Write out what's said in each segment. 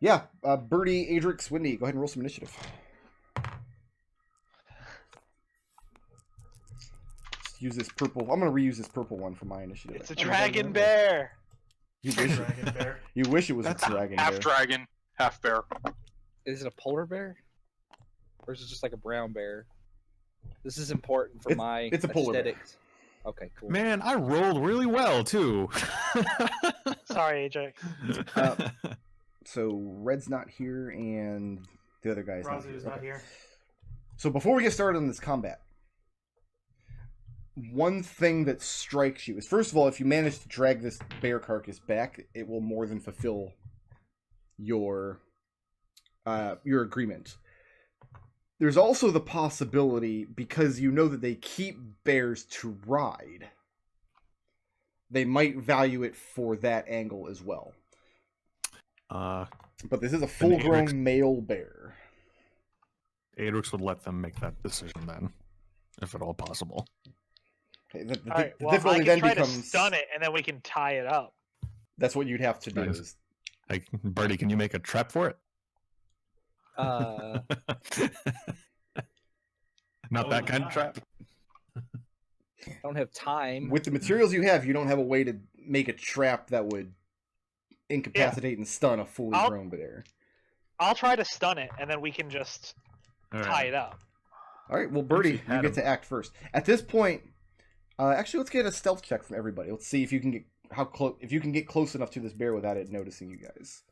Yeah, Birdie, Adrex, Wendy, go ahead and roll some initiative. Just use this purple. I'm going to reuse this purple one for my initiative. It's a dragon bear. You wish, Dragon bear. you wish it was That's a dragon half bear. dragon, half bear. Is it a polar bear? Or is it just like a brown bear? This is important for my it's a polar bear. aesthetics. Okay, cool. Man, I rolled really well too. Sorry, AJ. So Red's not here, and the other guy's not here. Raazu's not here. So before we get started on this combat, one thing that strikes you is, first of all, if you manage to drag this bear carcass back, it will more than fulfill your agreement. There's also the possibility, because you know that they keep bears to ride, they might value it for that angle as well. But this is a full-grown male bear. Adrex would let them make that decision then, if at all possible. Okay, All right, the well, I difficulty can then try becomes... to stun it, and then we can tie it up. That's what you'd have to do. Nice. Is, Like, Birdie, can you make a trap for it? Not that kind of trap. I don't have time. with the materials you have, you don't have a way to make a trap that would incapacitate and stun a fully grown bear. I'll try to stun it, and then we can just tie it up. All right, well, Birdie, you get to act first. At this point, actually, let's get a stealth check from everybody. Let's see if you can get if you can get close enough to this bear without it noticing you guys.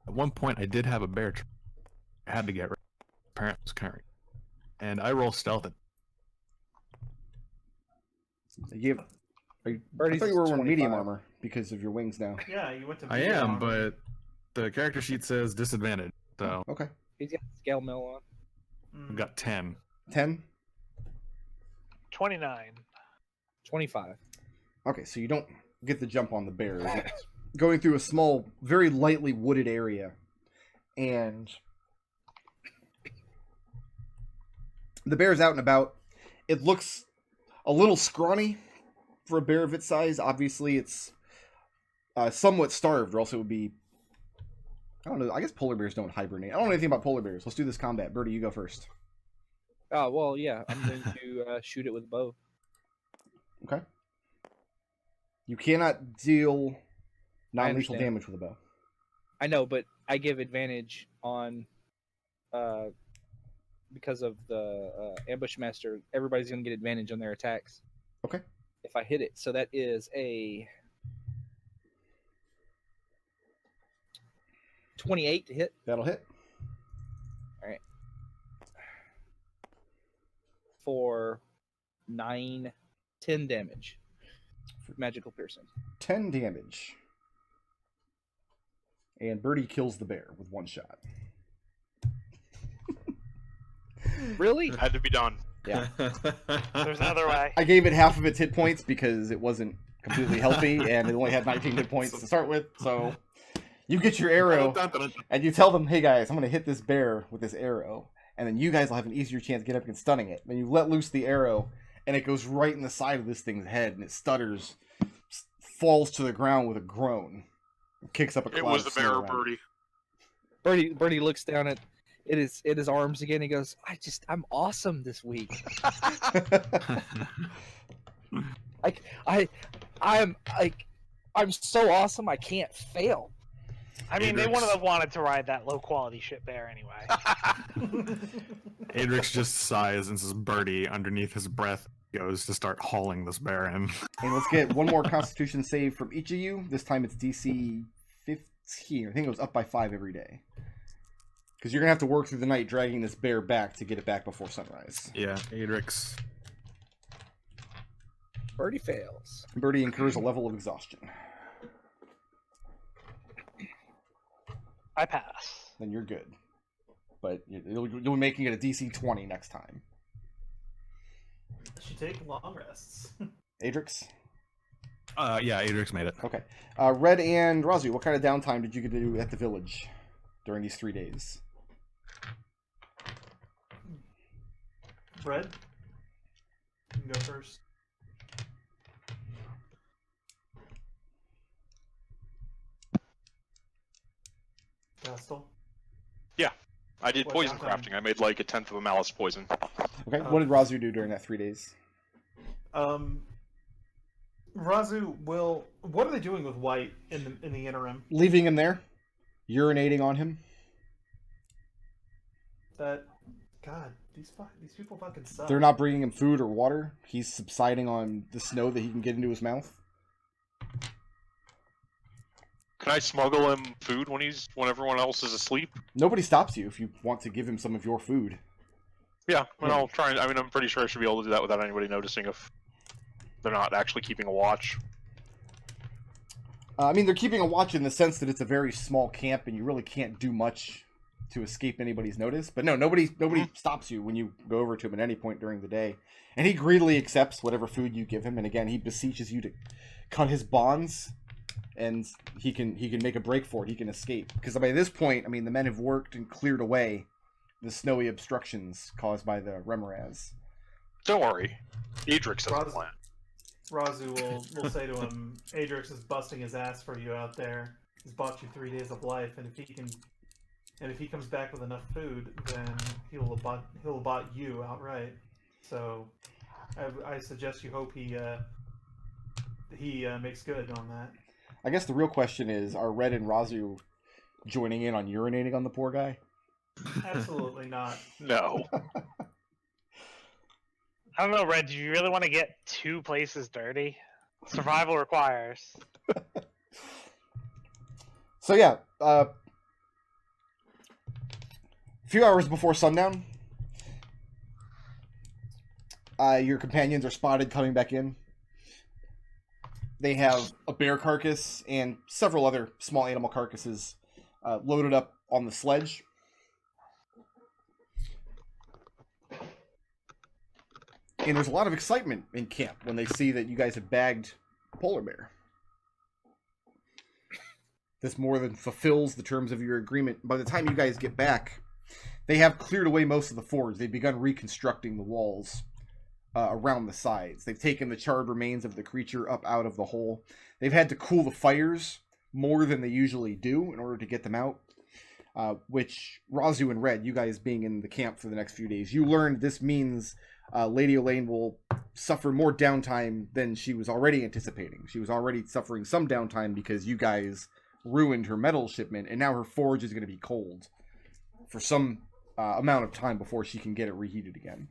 At one point, I did have a bear trap. I had to get rid of it. Apparently, it was carrying. And I roll stealth at You have, I Birdie's thought you were wearing medium 25. armor because of your wings now. Yeah, you went to. I am, but the character sheet says disadvantage. So Okay. He's got scale mill on. I've got 10. 10? 29. 25. Okay, so you don't get the jump on the bear. It's going through a small, very lightly wooded area. And the bear's out and about. It looks a little scrawny for a bear of its size. Obviously, it's somewhat starved, or else it would be... I don't know. I guess polar bears don't hibernate. I don't know anything about polar bears. Let's do this combat. Birdie, you go first. Oh, well, yeah. I'm going to shoot it with a bow. Okay. You cannot deal non-lethal understand. damage with a bow. I know, but I give advantage on... because of the ambush master, everybody's going to get advantage on their attacks. Okay. If I hit it. So that is a 28 to hit. That'll hit. For 10 damage. Magical piercing. 10 damage. And Birdie kills the bear with one shot. Really? It had to be done. Yeah. There's another way. I gave it half of its hit points because it wasn't completely healthy and it only had 19 hit points to start with. So you get your arrow and you tell them, hey guys, I'm going to hit this bear with this arrow. And then you guys will have an easier chance to get up and stunning it. Then you let loose the arrow and it goes right in the side of this thing's head and it stutters, falls to the ground with a groan. Kicks up a cloud. It was of the bear, snow around Birdie looks down at his arms again. He goes, I'm awesome this week. I'm so awesome. I can't fail. I mean, they wouldn't have wanted to ride that low-quality shit bear anyway. Adrex just sighs and says Birdie underneath his breath goes to start hauling this bear in. And let's get one more Constitution save from each of you. This time it's DC 15. I think it goes up by 5 every day. Because you're going to have to work through the night dragging this bear back to get it back before sunrise. Yeah, Adrex. Birdie fails. Birdie incurs a level of exhaustion. I pass. Then you're good. But you'll be making it a DC 20 next time. Should take long rests. Adrex? Yeah, Adrex made it. Okay. Red and Raazu, what kind of downtime did you get to do at the village during these 3 days? Red, you can go first. Destil. I did What poison downtime? crafting. I made like 1/10 of a malice poison. Okay, what did Raazu do during that 3 days? Raazu will. What are they doing with White in the interim? Leaving him there, urinating on him. That, God, these people fucking suck. They're not bringing him food or water. He's subsiding on the snow that he can get into his mouth. Can I smuggle him food when everyone else is asleep? Nobody stops you if you want to give him some of your food. Yeah, and I'll try. I mean, I'm pretty sure I should be able to do that without anybody noticing if they're not actually keeping a watch. I mean, they're keeping a watch in the sense that it's a very small camp and you really can't do much to escape anybody's notice. But no, nobody stops you when you go over to him at any point during the day. And he greedily accepts whatever food you give him. And again, he beseeches you to cut his bonds, and he can make a break for it. He can escape. Because by this point, I mean, the men have worked and cleared away the snowy obstructions caused by the Remoraz. Don't worry, Adrex has a plan. Raazu will say to him, Adrex is busting his ass for you out there. He's bought you 3 days of life, and if he comes back with enough food, then he'll have bought you outright. So I suggest you hope he makes good on that. I guess the real question is, are Red and Raazu joining in on urinating on the poor guy? Absolutely not. No. I don't know, Red. Do you really want to get 2 places dirty? Survival requires. So yeah, a few hours before sundown, your companions are spotted coming back in. They have a bear carcass and several other small animal carcasses loaded up on the sledge. And there's a lot of excitement in camp when they see that you guys have bagged a polar bear. This more than fulfills the terms of your agreement. By the time you guys get back, they have cleared away most of the forge. They've begun reconstructing the walls around the sides. They've taken the charred remains of the creature up out of the hole. They've had to cool the fires more than they usually do in order to get them out. Which, Raazu and Red, you guys being in the camp for the next few days, you learned this means Lady Elaine will suffer more downtime than she was already anticipating. She was already suffering some downtime because you guys ruined her metal shipment, and now her forge is going to be cold for some amount of time before she can get it reheated again.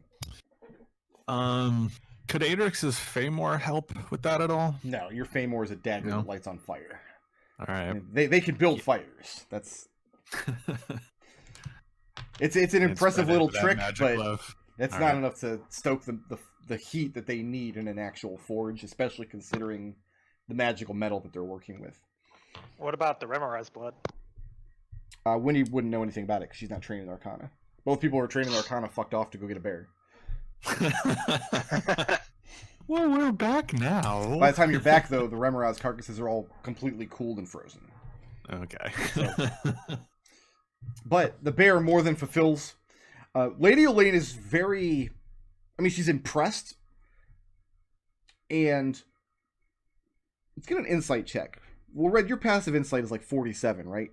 Could Adrex's Feymore help with that at all? No, your Feymore is a dagger that lights on fire. All right. I mean, they can build fires. That's it's an impressive little trick, but it's not enough to stoke the heat that they need in an actual forge, especially considering the magical metal that they're working with. What about the Remoraz blood? Winnie wouldn't know anything about it because she's not trained in Arcana. Both people who are trained in Arcana fucked off to go get a bear. Well, we're back now. By the time you're back, though, the Remoraz carcasses are all completely cooled and frozen. Okay. But the bear more than fulfills. Lady Elaine is very... I mean, she's impressed. And let's get an insight check. Well, Red, your passive insight is like 47, right?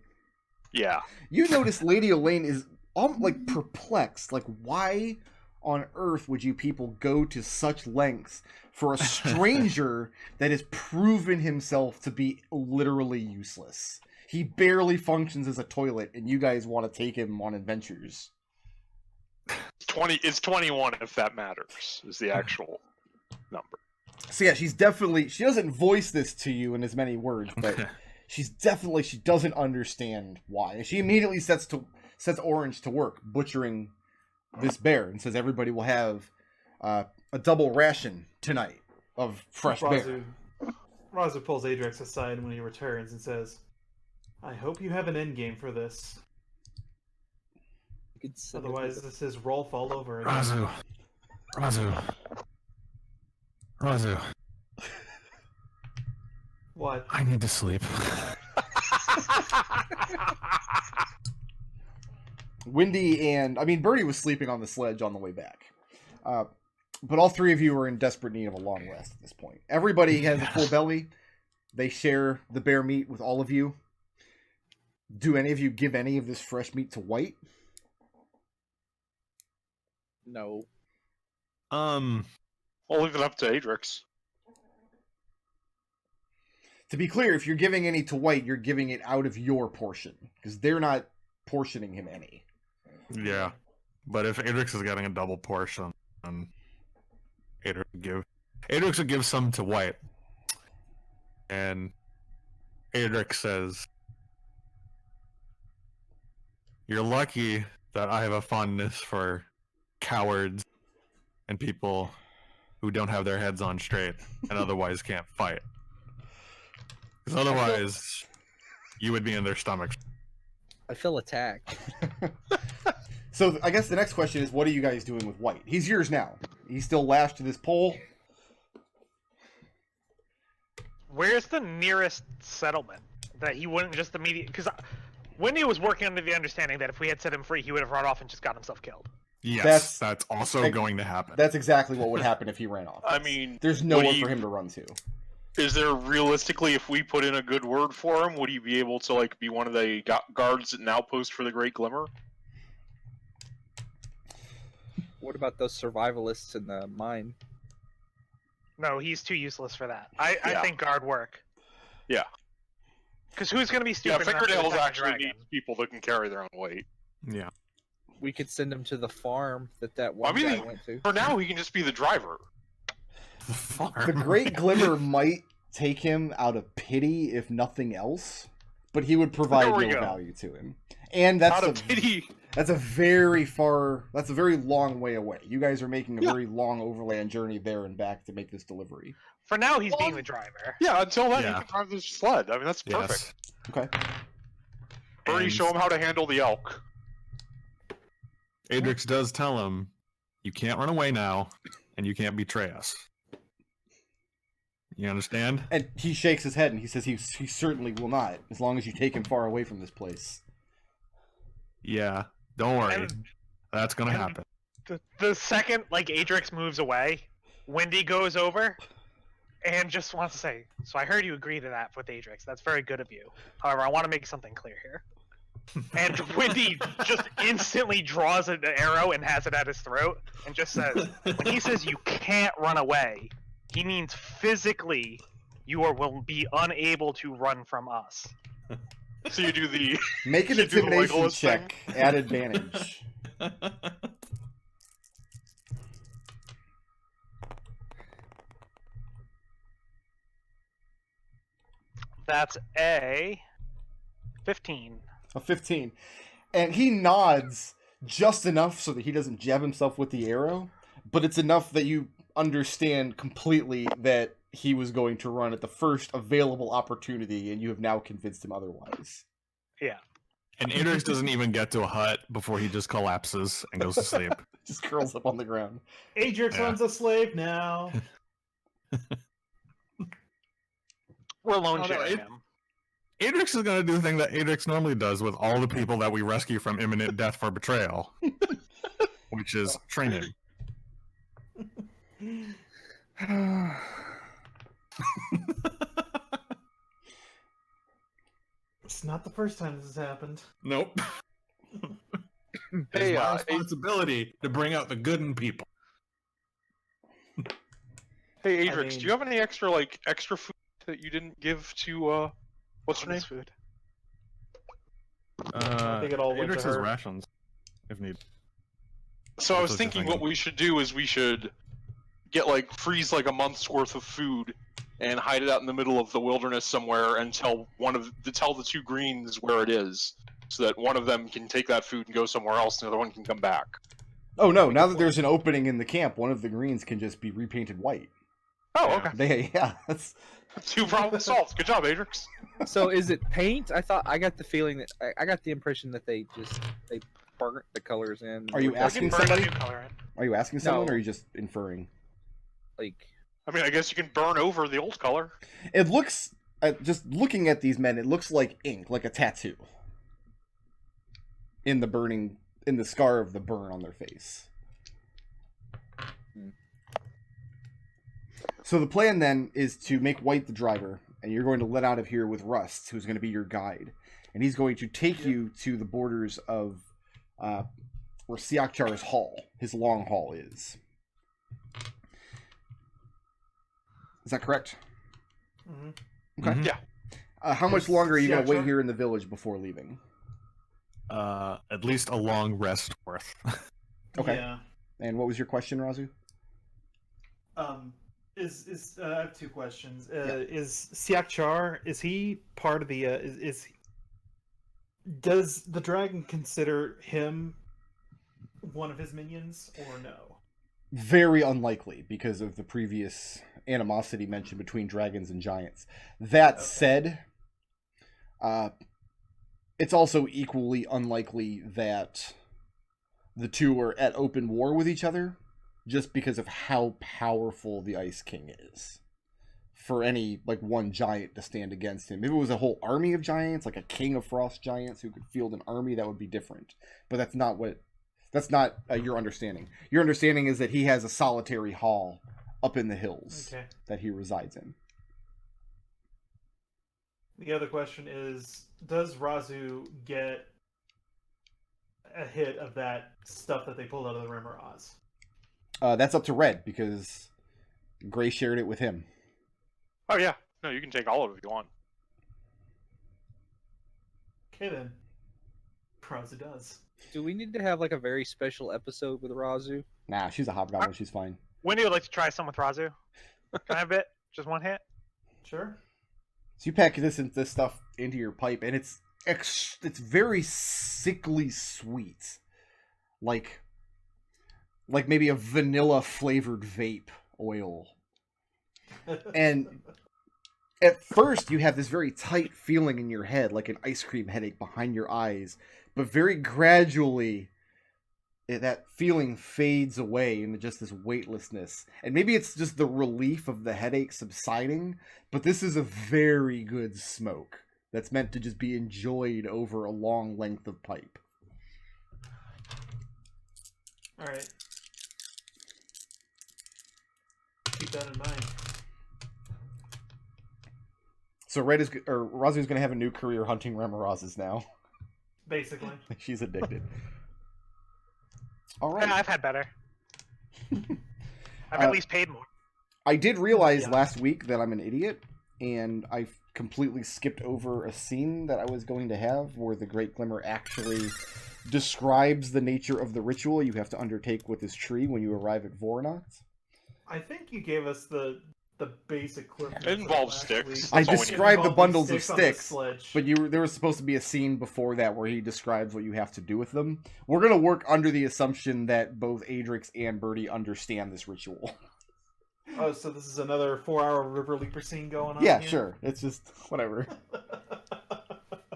Yeah. You notice Lady Elaine is like perplexed. Like, why on earth would you people go to such lengths for a stranger that has proven himself to be literally useless? He barely functions as a toilet, and you guys want to take him on adventures. 20. It's 21 if that matters. Is the actual number. So yeah, she doesn't voice this to you in as many words, but she doesn't understand why. She immediately sets Orange to work butchering this bear and says everybody will have a double ration tonight of fresh bear. Raazu pulls Adrex aside when he returns and says, I hope you have an endgame for this. Otherwise, this is Rolf all over again. Raazu. What? I need to sleep. Windy and... I mean, Birdie was sleeping on the sledge on the way back. But all three of you are in desperate need of a long rest at this point. Everybody has a full belly. They share the bear meat with all of you. Do any of you give any of this fresh meat to White? No. I'll leave it up to Adrex. To be clear, if you're giving any to White, you're giving it out of your portion, because they're not portioning him any. Yeah, but if Adrex is getting a double portion, then Adrex would give some to White, and Adrex says, "You're lucky that I have a fondness for cowards and people who don't have their heads on straight and otherwise can't fight. Because otherwise, you would be in their stomachs." I feel attacked. So I guess the next question is, what are you guys doing with White? He's yours now. He's still lashed to this pole. Where's the nearest settlement that he wouldn't just immediately? Because Wendy was working under the understanding that if we had set him free, he would have run off and just got himself killed. Yes, that's also going to happen. That's exactly what would happen if he ran off. I mean, there's nowhere for him to run to. Is there realistically, if we put in a good word for him, would he be able to like be one of the guards at an outpost for the Great Glimmer? What about those survivalists in the mine? No, he's too useless for that. I think guard work. Yeah. Because who's going to be stupid? Yeah, enough to Fingernails attack a actually dragon? needs people that can carry their own weight. Yeah. We could send him to the farm that one guy went to. For now, he can just be the driver. The farm. The Great Glimmer might take him out of pity, if nothing else, but he would provide no value to him. And that's out of pity. That's a very long way away. You guys are making a very long overland journey there and back to make this delivery. For now, he's being the driver. Yeah, until then, he can drive this sled. I mean, that's perfect. Okay. Birdie, show him how to handle the elk. Adrex does tell him, "You can't run away now, and you can't betray us." You understand? And he shakes his head and he says he certainly will not, as long as you take him far away from this place. Yeah, don't worry. That's gonna happen. The second, Adrex moves away, Wendy goes over and just wants to say, "So I heard you agree to that with Adrex. That's very good of you. However, I want to make something clear here." And Wendy just instantly draws an arrow and has it at his throat and just says, when he says you can't run away, he means physically you will be unable to run from us. So you do the... Make an intimidation check at advantage. That's a 15. A 15. And he nods just enough so that he doesn't jab himself with the arrow, but it's enough that you understand completely that he was going to run at the first available opportunity, and you have now convinced him otherwise. Yeah. And Adrex doesn't even get to a hut before he just collapses and goes to sleep. Just curls up on the ground. Adrex runs a slave now. We're alone sharing him. Adrex is going to do the thing that Adrex normally does with all the people that we rescue from imminent death for betrayal, which is train him. It's not the first time this has happened. Nope. Hey, it's my responsibility to bring out the good in people. Hey, Adrex, do you have any extra food that you didn't give to, what's her name? Food. I think it all went Adrex to has her. rations, if needed. So I was That's what thinking you're what we should do is we should get freeze a month's worth of food and hide it out in the middle of the wilderness somewhere and tell the two greens where it is, so that one of them can take that food and go somewhere else, and the other one can come back. Oh no! Now that there's an opening in the camp, one of the greens can just be repainted white. Oh, okay. That's 2 problems solved. Good job, Adrex. So is it paint? I got the feeling that I got the impression that they burnt the colors in. Are you asking Burn a somebody? new color in. Are you asking someone, No. or are you just inferring? I mean, I guess you can burn over the old color. It looks, just looking at these men, it looks like ink, like a tattoo. In the scar of the burn on their face. So the plan then is to make White the driver, and you're going to let out of here with Rust, who's going to be your guide. and he's going to take you to the borders of where Siakchar's hall, his long hall, is. Is that correct? Mm-hmm. Okay. Mhm. Yeah. How much longer are you going to wait Siakchar? here in the village before leaving? At least a long rest worth. Okay. Yeah. And what was your question, Raazu? I have two questions. Is Siakchar, is he part of the does the dragon consider him one of his minions or no? Very unlikely because of the previous animosity mentioned between dragons and giants. That said, it's also equally unlikely that the two are at open war with each other, just because of how powerful the Ice King is. For any, like, one giant to stand against him. If it was a whole army of giants, like a king of frost giants who could field an army, that would be different. But that's not your understanding. Your understanding is that he has a solitary hall up in the hills that he resides in. The other question is, does Raazu get a hit of that stuff that they pulled out of the Rimmer Oz? That's up to Red, because Gray shared it with him. Oh yeah. No, you can take all of it if you want. Okay then. Raazu does. Do we need to have like a very special episode with Raazu? Nah, she's a hobgoblin, she's fine. Wendy would like to try some with Raazu. Can I have a bit? Just one hit? Sure. So you pack this stuff into your pipe, and it's very sickly sweet, like maybe a vanilla flavored vape oil. And at first, you have this very tight feeling in your head, like an ice cream headache behind your eyes, but very gradually, that feeling fades away into just this weightlessness. And maybe it's just the relief of the headache subsiding, but this is a very good smoke that's meant to just be enjoyed over a long length of pipe. Alright. Keep that in mind. So Raazu's going to have a new career hunting Remorazes now. Basically. She's addicted. All right. Yeah, I've had better. I've at least paid more. I did realize last week that I'm an idiot, and I completely skipped over a scene that I was going to have where the Great Glimmer actually describes the nature of the ritual you have to undertake with this tree when you arrive at Voronox. I think you gave us the basic clip. It involves sticks. I That's all we need. described the bundles of on the sticks, sledge. but there was supposed to be a scene before that where he describes what you have to do with them. We're going to work under the assumption that both Adrex and Birdie understand this ritual. Oh, so this is another 4-hour River Leaper scene going on? Yeah, here? sure. It's just whatever.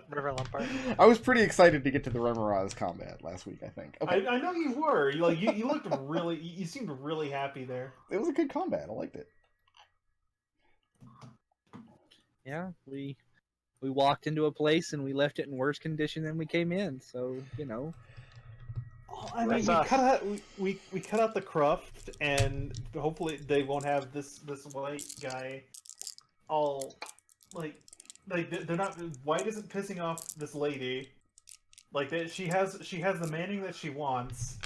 River Lumpard. I was pretty excited to get to the Remoraz combat last week, I think. Okay. I know you were. You looked really. You seemed really happy there. It was a good combat. I liked it. Yeah, we walked into a place and we left it in worse condition than we came in. So I mean, we cut out the cruft, and hopefully they won't have this white guy all like they're not. White isn't pissing off this lady. Like that, she has the manning that she wants.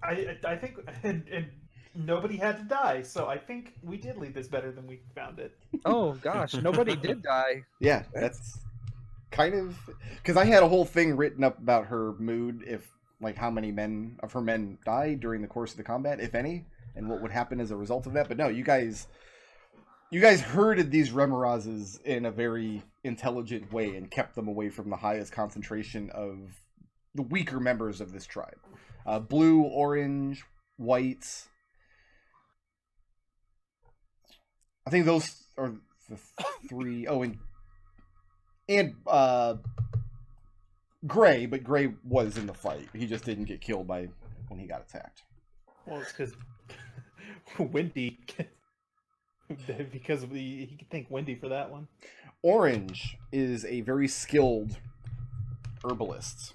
I think and nobody had to die, so I think we did leave this better than we found it. Oh gosh, nobody did die. Yeah, that's kind of because I had a whole thing written up about her mood, if like how many of her men died during the course of the combat, if any, and what would happen as a result of that. But no, you guys herded these Remorazes in a very intelligent way and kept them away from the highest concentration of the weaker members of this tribe. Blue, orange, white. I think those are the three. Oh, and Gray, but Gray was in the fight. He just didn't get killed when he got attacked. Well, it's because Wendy, because he could thank Wendy for that one. Orange is a very skilled herbalist,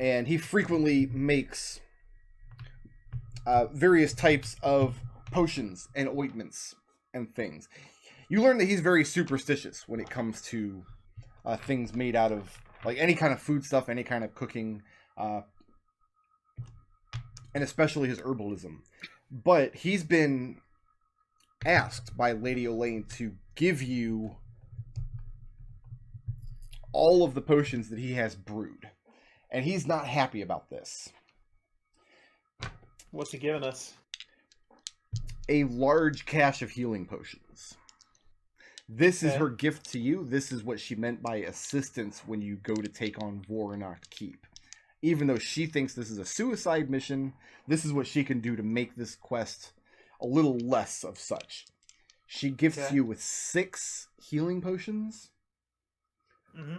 and he frequently makes various types of potions and ointments and things. You learn that he's very superstitious when it comes to things made out of like any kind of food stuff, any kind of cooking, and especially his herbalism. But he's been asked by Lady Elaine to give you all of the potions that he has brewed, and he's not happy about this. What's he giving us? A large cache of healing potions. This is her gift to you. This is what she meant by assistance when you go to take on Voronacht Keep. Even though she thinks this is a suicide mission, this is what she can do to make this quest a little less of such. She gifts you with 6 healing potions,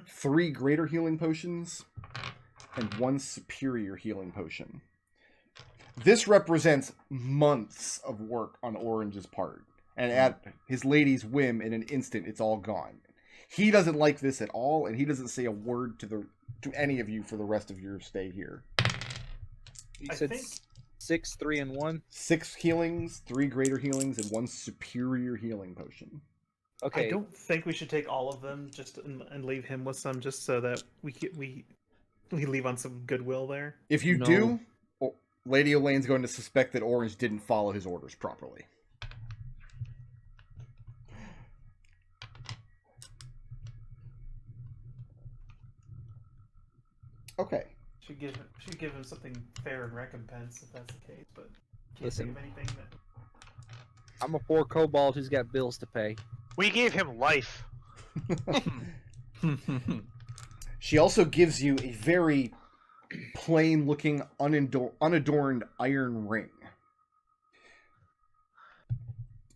3 greater healing potions, and 1 superior healing potion. This represents months of work on Orange's part. And at his lady's whim, in an instant, it's all gone. He doesn't like this at all, and he doesn't say a word to any of you for the rest of your stay here. You said 6, 3, and 1? 6 healings, 3 greater healings, and 1 superior healing potion. Okay. I don't think we should take all of them and leave him with some, just so that we leave on some goodwill there. If you do, Lady Elaine's going to suspect that Orange didn't follow his orders properly. Okay. Should give him something fair in recompense if that's the case, but can't Listen, think of anything that... I'm a poor kobold who's got bills to pay. We gave him life. She also gives you a very plain-looking, unadorned iron ring.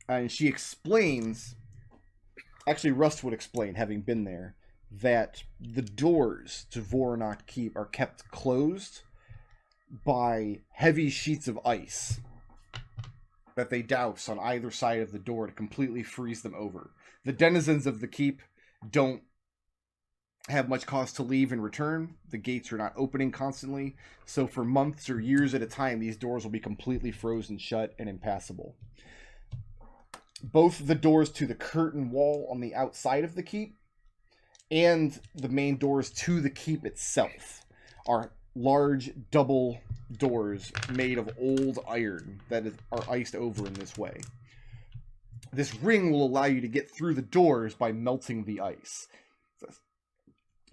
And she explains, actually Rust would explain, having been there, that the doors to Voronacht Keep are kept closed by heavy sheets of ice that they douse on either side of the door to completely freeze them over. The denizens of the keep don't have much cost to leave and return. The gates are not opening constantly, so for months or years at a time, these doors will be completely frozen shut and impassable. Both the doors to the curtain wall on the outside of the keep and the main doors to the keep itself are large double doors made of old iron that are iced over in this way. This ring will allow you to get through the doors by melting the ice.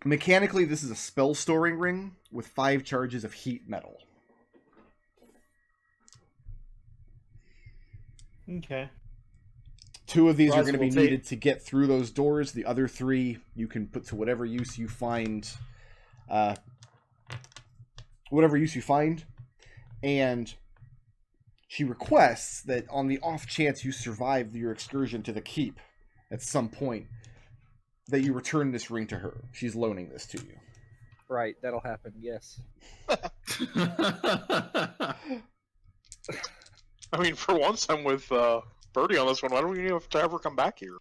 Mechanically, this is a spell storing ring with 5 charges of heat metal. Okay. 2 of these are Raazu going to be will needed to get through those doors. The other 3 you can put to whatever use you find. And she requests that on the off chance you survive your excursion to the keep at some point, that you return this ring to her. She's loaning this to you. Right, that'll happen, yes. I mean, for once I'm with Birdie on this one. Why don't we have to ever come back here?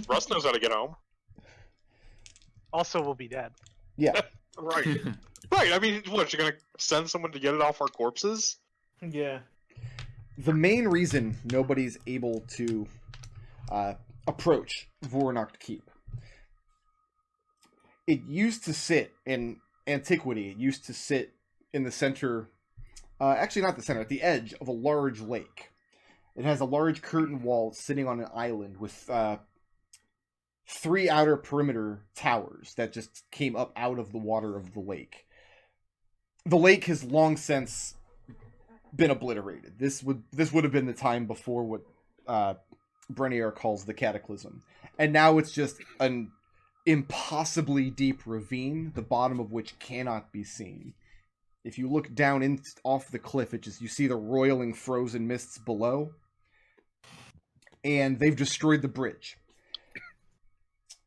Russ knows how to get home. Also, we'll be dead. Yeah. Right. Right, I mean, what, you're gonna send someone to get it off our corpses? Yeah. The main reason nobody's able to approach Voronacht Keep, it used to sit in antiquity. It used to sit in the center, actually not the center, at the edge of a large lake. It has a large curtain wall sitting on an island with 3 outer perimeter towers that just came up out of the water of the lake. The lake has long since been obliterated. This would have been the time before what Brenier calls the Cataclysm. And now it's just an impossibly deep ravine, the bottom of which cannot be seen. If you look down off the cliff, you see the roiling frozen mists below. And they've destroyed the bridge.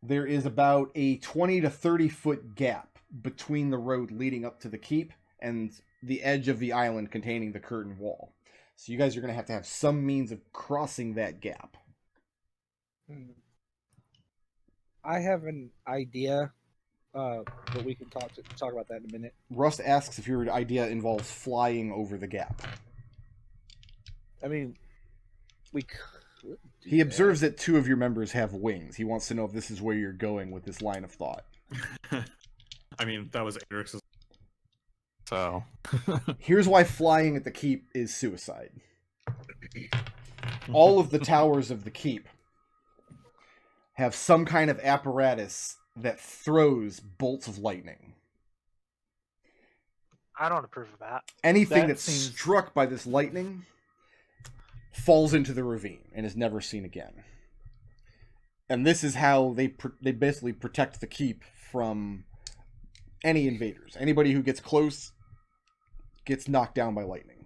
There is about a 20 to 30 foot gap between the road leading up to the keep and the edge of the island containing the curtain wall. So you guys are going to have some means of crossing that gap. I have an idea, but we can talk about that in a minute. Rust asks if your idea involves flying over the gap. I mean, we could He observes that 2 of your members have wings. He wants to know if this is where you're going with this line of thought. I mean, that was Adrex's. So. Here's why flying at the keep is suicide. All of the towers of the keep have some kind of apparatus that throws bolts of lightning. I don't approve of that. Anything that's struck by this lightning falls into the ravine and is never seen again. And this is how they basically protect the keep from any invaders. Anybody who gets close gets knocked down by lightning.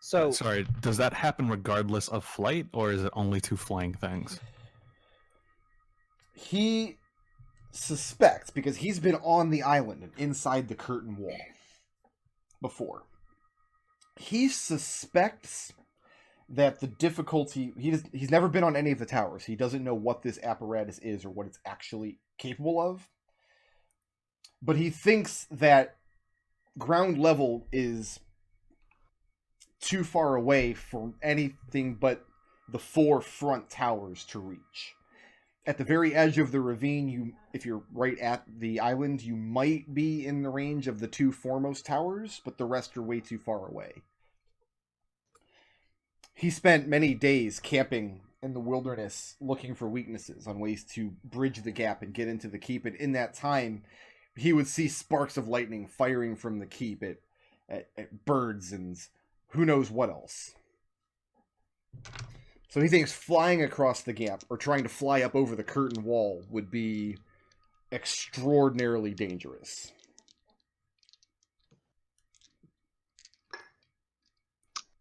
So sorry, does that happen regardless of flight, or is it only to flying things? He suspects, because he's been on the island and inside the curtain wall before. He suspects that the difficulty... He's never been on any of the towers. He doesn't know what this apparatus is or what it's actually capable of. But he thinks that ground level is too far away for anything but the 4 front towers to reach. At the very edge of the ravine, if you're right at the island, you might be in the range of the 2 foremost towers, but the rest are way too far away. He spent many days camping in the wilderness looking for weaknesses on ways to bridge the gap and get into the keep, and in that time, he would see sparks of lightning firing from the keep at birds and who knows what else. So he thinks flying across the gap or trying to fly up over the curtain wall would be extraordinarily dangerous.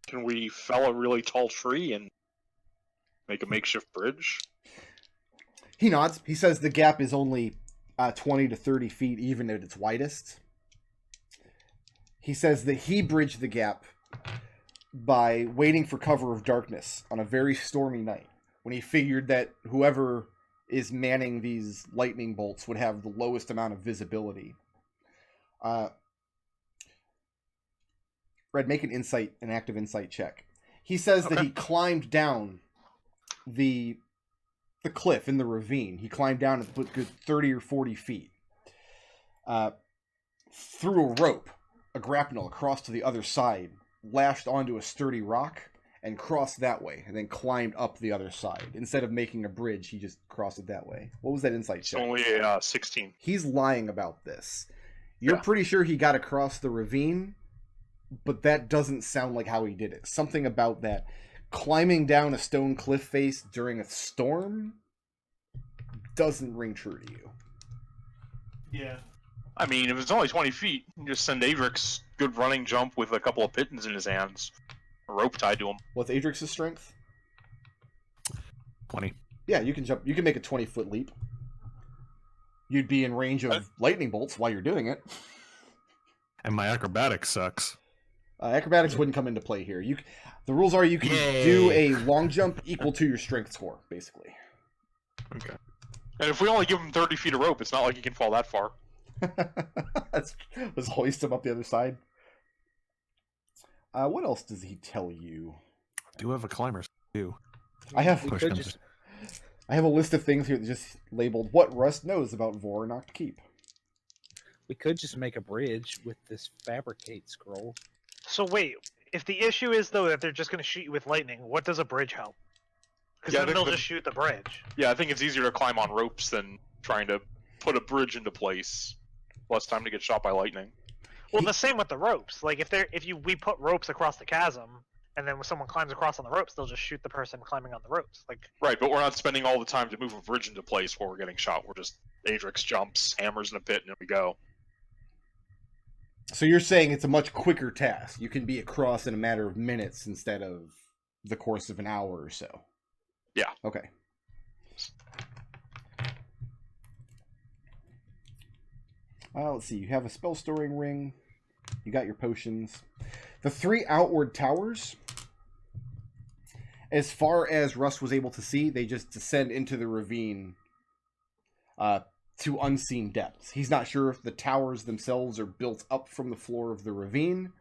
Can we fell a really tall tree and make a makeshift bridge? He nods. He says the gap is only 20 to 30 feet, even at its widest. He says that he bridged the gap by waiting for cover of darkness on a very stormy night, when he figured that whoever is manning these lightning bolts would have the lowest amount of visibility. Red, make an active insight check. He says that he climbed down the cliff in the ravine. He climbed down a good 30 or 40 feet. Threw a rope, a grapnel, across to the other side, lashed onto a sturdy rock, and crossed that way, and then climbed up the other side. Instead of making a bridge, he just crossed it that way. What was that insight check? It's only a 16. He's lying about this. You're pretty sure he got across the ravine, but that doesn't sound like how he did it. Something about that. Climbing down a stone cliff face during a storm doesn't ring true to you. Yeah. I mean, if it's only 20 feet, you can just send Adrex good running jump with a couple of pittons in his hands. A rope tied to him. What's Adrex's strength? 20. Yeah, you can jump. You can make a 20-foot leap. You'd be in range of lightning bolts while you're doing it. And my acrobatics sucks. Acrobatics wouldn't come into play here. The rules are you can do a long jump equal to your strength score, basically. Okay. And if we only give him 30 feet of rope, it's not like he can fall that far. Let's hoist him up the other side. What else does he tell you? I do have a climber too. I have just... I have a list of things here that just labeled what Rust knows about Voronok Keep. We could just make a bridge with this fabricate scroll. So wait, if the issue is though that they're just going to shoot you with lightning, what does a bridge help? Because then they'll just shoot the bridge. Yeah, I think it's easier to climb on ropes than trying to put a bridge into place. Less time to get shot by lightning. Well, the same with the ropes. Like we put ropes across the chasm, and then when someone climbs across on the ropes, they'll just shoot the person climbing on the ropes. Like Right, but we're not spending all the time to move a bridge into place while we're getting shot. We're just Adrex jumps, hammers in a pit, and there we go. So you're saying it's a much quicker task. You can be across in a matter of minutes instead of the course of an hour or so. Yeah. Okay. Let's see. You have a spell storing ring. You got your potions. The 3 outward towers, as far as Russ was able to see, they just descend into the ravine to unseen depths. He's not sure if the towers themselves are built up from the floor of the ravine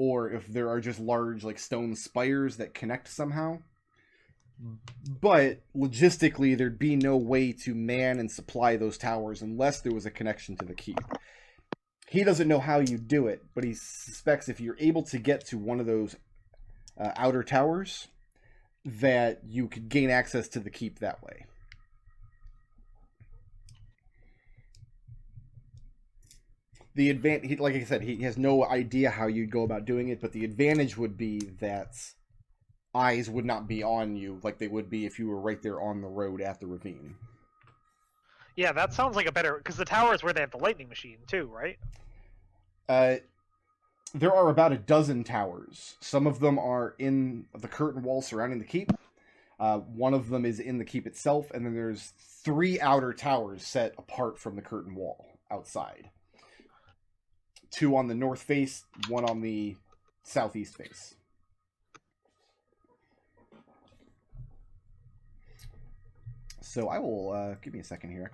or if there are just large like stone spires that connect somehow. But logistically, there'd be no way to man and supply those towers unless there was a connection to the keep. He doesn't know how you do it, but he suspects if you're able to get to one of those outer towers, that you could gain access to the keep that way. Like I said, he has no idea how you'd go about doing it, but the advantage would be that eyes would not be on you like they would be if you were right there on the road at the ravine. Yeah, that sounds like a better... Because the tower is where they have the lightning machine, too, right? There are about a dozen towers. Some of them are in the curtain wall surrounding the keep. One of them is in the keep itself, and then there's 3 outer towers set apart from the curtain wall outside. 2 on the north face, 1 on the southeast face. So I will, give me a second here.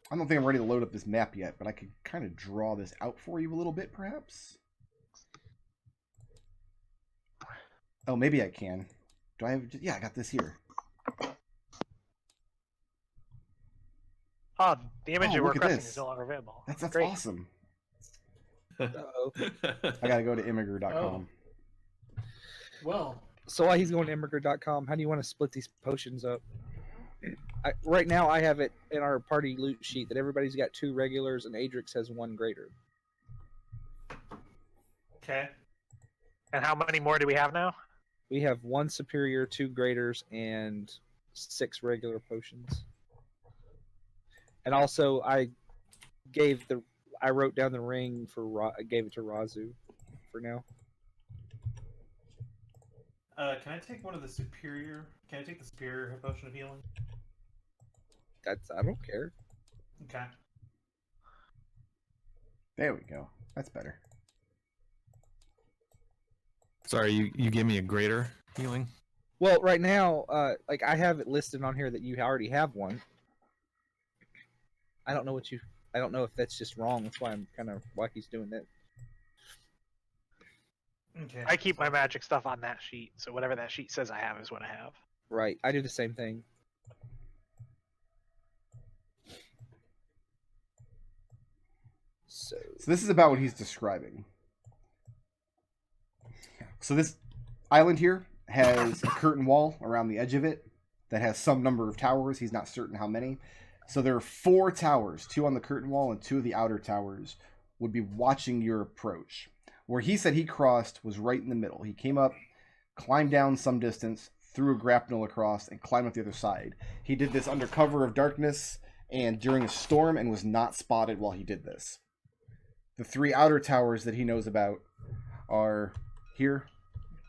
I don't think I'm ready to load up this map yet, but I could kind of draw this out for you a little bit, perhaps. Oh, maybe I can. Do I have... Yeah, I got this here. Oh, the image you were look at requesting this. is no longer available. That's Great. awesome. Uh-oh. I gotta go to immigrant.com. Well, So while he's going to immigrant.com, how do you want to split these potions up? Right now, I have it in our party loot sheet that everybody's got 2 regulars and Adrex has 1 greater. okay. And how many more do we have now? We have 1 superior, 2 graders, and 6 regular potions. And also, I wrote down the ring for I gave it to Raazu for now. Can I take one of the superior? Can I take the superior potion of healing? I don't care. Okay. There we go. That's better. Sorry, you gave me a greater healing? Well, right now, like I have it listed on here that you already have 1. I don't know if that's just wrong. That's why I'm kind of why he's doing that. Okay. I keep my magic stuff on that sheet, so whatever that sheet says I have is what I have. Right. I do the same thing. So this is about what he's describing. So this island here has a curtain wall around the edge of it that has some number of towers. He's not certain how many. So there are 4 towers, 2 on the curtain wall and 2 of the outer towers would be watching your approach. Where he said he crossed was right in the middle. He came up, climbed down some distance, threw a grapnel across, and climbed up the other side. He did this under cover of darkness and during a storm and was not spotted while he did this. The 3 outer towers that he knows about are here,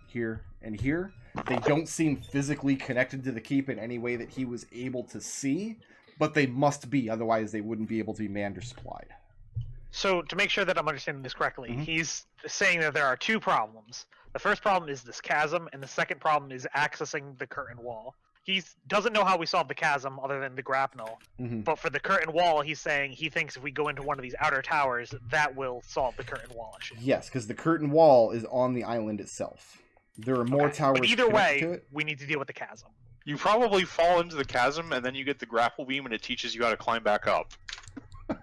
here, and here. They don't seem physically connected to the keep in any way that he was able to see, but they must be, otherwise they wouldn't be able to be manned or supplied. So to make sure that I'm understanding this correctly, he's saying that there are 2 problems. The first problem is this chasm, and the second problem is accessing the curtain wall. He doesn't know how we solve the chasm other than the grapnel, but for the curtain wall, he's saying he thinks if we go into one of these outer towers, that will solve the curtain wall issue. Yes, because the curtain wall is on the island itself. There are more towers. But either way, to it. we need to deal with the chasm. You probably fall into the chasm, and then you get the grapple beam, and it teaches you how to climb back up.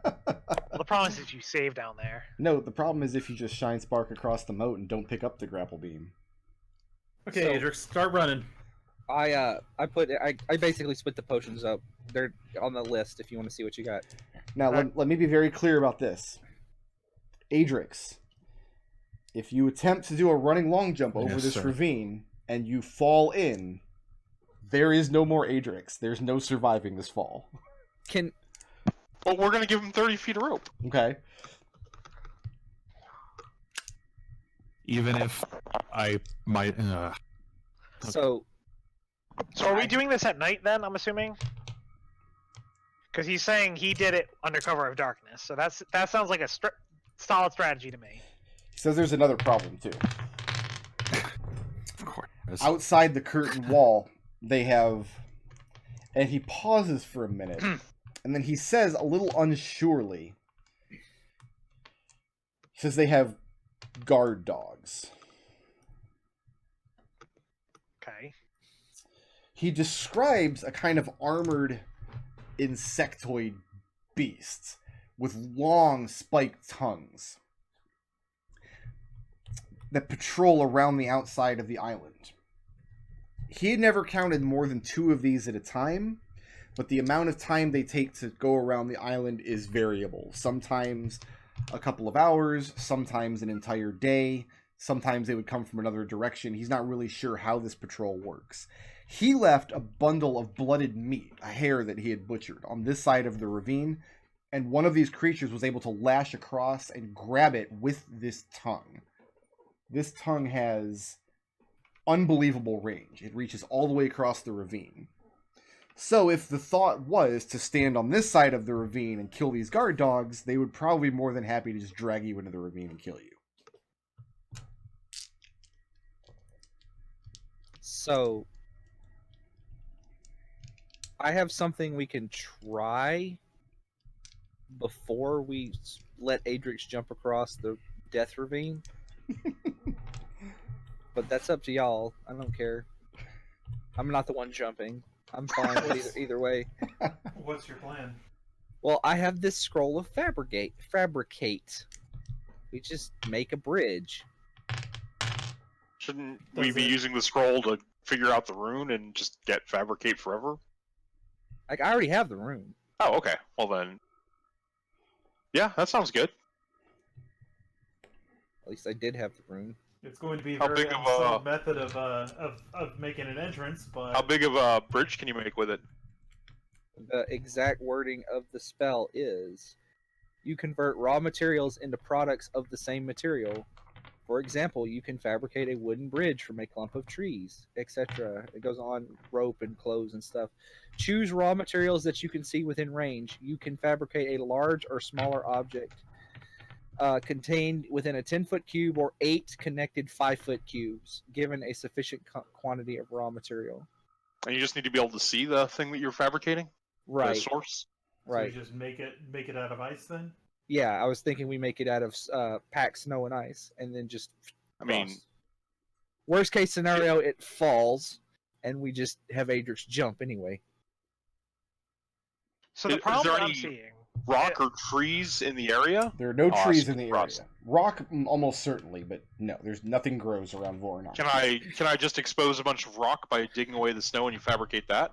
Well, the problem is that you save down there. No, the problem is if you just shine spark across the moat and don't pick up the grapple beam. Okay, So- Adrex, start running. I basically split the potions up. They're on the list if you want to see what you got. Now, let me be very clear about this. Adrex, if you attempt to do a running long jump over Yes, this sir. ravine and you fall in, there is no more Adrex. There's no surviving this fall. But we're going to give him 30 feet of rope. Okay? Even if I might... So So are we doing this at night then, I'm assuming? Because he's saying he did it under cover of darkness. So that sounds like a solid strategy to me. He says there's another problem, too. Of course. Outside the curtain wall, they have... And he pauses for a minute. And then he says, a little unsurely, he says they have guard dogs. Okay. He describes a kind of armored insectoid beast with long spiked tongues that patrol around the outside of the island. He had never counted more than 2 of these at a time, but the amount of time they take to go around the island is variable. Sometimes a couple of hours, sometimes an entire day, sometimes they would come from another direction. He's not really sure how this patrol works. He left a bundle of blooded meat, a hare that he had butchered, on this side of the ravine, and one of these creatures was able to lash across and grab it with this tongue. This tongue has unbelievable range. It reaches all the way across the ravine. So if the thought was to stand on this side of the ravine and kill these guard dogs, they would probably be more than happy to just drag you into the ravine and kill you. So, I have something we can try before we let Adrex jump across the death ravine. But that's up to y'all. I don't care. I'm not the one jumping. I'm fine with either way. What's your plan? Well, I have this scroll of fabricate. We just make a bridge. Shouldn't we be using the scroll to figure out the rune and just get fabricate forever? Like, I already have the rune. Oh, okay. Well then, yeah, that sounds good. At least I did have the rune. It's going to be a How very big of unsubtle method of making an entrance, but How big of a bridge can you make with it? The exact wording of the spell is, you convert raw materials into products of the same material. For example, you can fabricate a wooden bridge from a clump of trees, etc. It goes on, rope and clothes and stuff. Choose raw materials that you can see within range. You can fabricate a large or smaller object contained within a 10-foot cube or 8 connected 5-foot cubes, given a sufficient quantity of raw material. And you just need to be able to see the thing that you're fabricating? Right. The source? Right. So you just make it out of ice then? Yeah, I was thinking we make it out of packed snow and ice, and then just. I mean, worst case scenario, it falls, and we just have Adrex jump anyway. So the Is problem there I'm any seeing. rock or trees in the area? There are no trees in the area. Ross. Rock, almost certainly, but no, there's nothing grows around Voronoi. Can I just expose a bunch of rock by digging away the snow and you fabricate that?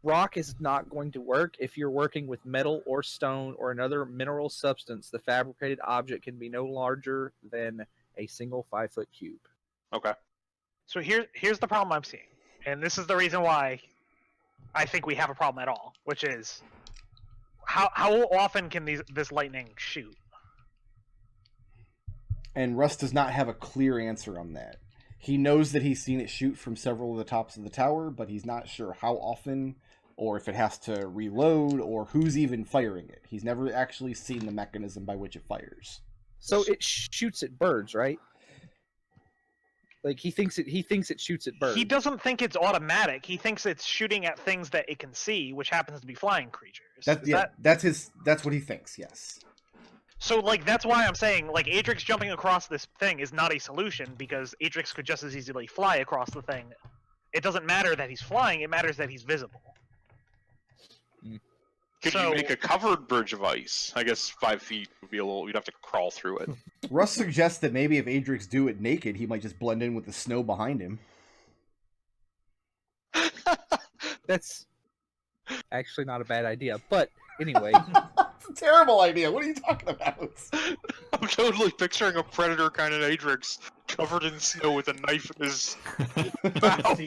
Rock is not going to work if you're working with metal or stone or another mineral substance. The fabricated object can be no larger than a single 5-foot cube. Okay. So here's the problem I'm seeing, and this is the reason why I think we have a problem at all, which is how often can this lightning shoot? And Russ does not have a clear answer on that. He knows that he's seen it shoot from several of the tops of the tower, but he's not sure how often, or if it has to reload, or who's even firing it. He's never actually seen the mechanism by which it fires. So it shoots at birds, right? Like he thinks it shoots at birds. He doesn't think it's automatic. He thinks it's shooting at things that it can see, which happens to be flying creatures. That's what he thinks. Yes. So, like, that's why I'm saying, like, Adrex jumping across this thing is not a solution, because Adrex could just as easily fly across the thing. It doesn't matter that he's flying, it matters that he's visible. Could you make a covered bridge of ice? I guess 5 feet would be a little... You'd have to crawl through it. Russ suggests that maybe if Adrex do it naked, he might just blend in with the snow behind him. That's actually not a bad idea, but anyway... It's a terrible idea. What are you talking about? I'm totally picturing a predator kind of Adrex covered in snow with a knife in his mouth,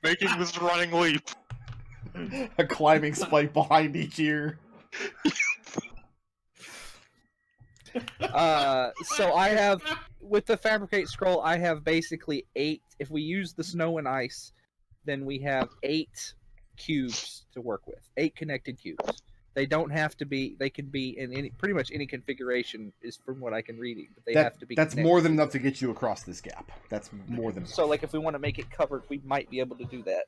making this running leap. A climbing spike behind each ear. So I have, with the fabricate scroll, I have basically 8. If we use the snow and ice, then we have 8 cubes to work with. 8 connected cubes. They don't have to be. They can be in pretty much any configuration, is from what I can read. But they have to be. That's more than enough to get you across this gap. That's more than enough. So, like, if we want to make it covered, we might be able to do that.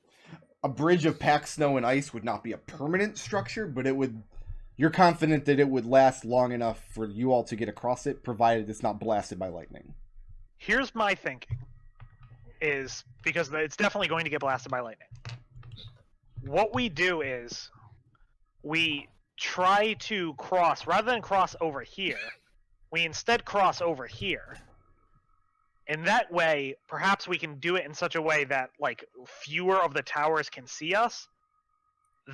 A bridge of packed snow and ice would not be a permanent structure, but it would you're confident that it would last long enough for you all to get across it, provided it's not blasted by lightning. Here's my thinking, is because it's definitely going to get blasted by lightning. What we do is we try to cross, rather than cross over here, we instead cross over here. And that way, perhaps we can do it in such a way that, like, fewer of the towers can see us.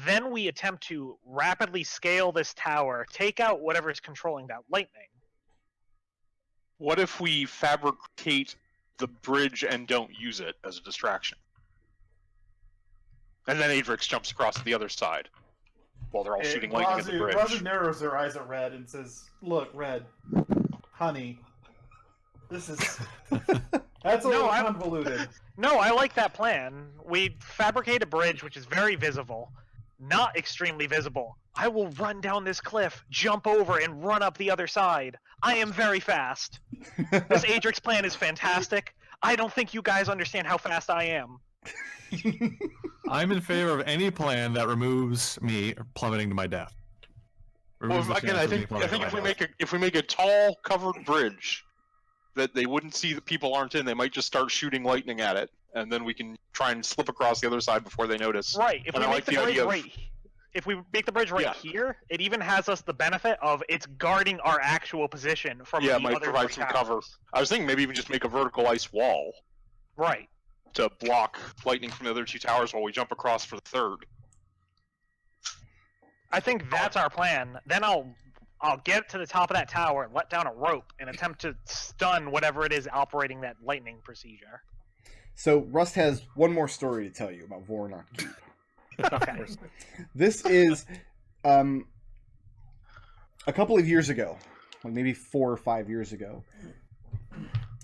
Then we attempt to rapidly scale this tower, take out whatever is controlling that lightning. What if we fabricate the bridge and don't use it as a distraction? And then Adrex jumps across to the other side while they're all shooting lightning at the bridge. Raazu narrows her eyes at Red and says, "Look, Red, honey, this is that's a little convoluted." No, I like that plan. We fabricate a bridge which is very visible, not extremely visible. I will run down this cliff, jump over, and run up the other side. I am very fast. This Adrex plan is fantastic. I don't think you guys understand how fast I am. I'm in favor of any plan that removes me plummeting to my death. Well, again, I think if we make a tall covered bridge that they wouldn't see that people aren't in, they might just start shooting lightning at it, and then we can try and slip across the other side before they notice. Right. If we make the bridge right here, it even has us the benefit of it's guarding our actual position from the it other might provide some cover. I was thinking maybe even just make a vertical ice wall. Right. To block lightning from the other two towers while we jump across for the third. I think that's our plan. Then I'll get to the top of that tower, let down a rope, and attempt to stun whatever it is operating that lightning procedure. So Rust has one more story to tell you about Voronok Keep. Okay. This is a couple of years ago, like maybe 4 or 5 years ago.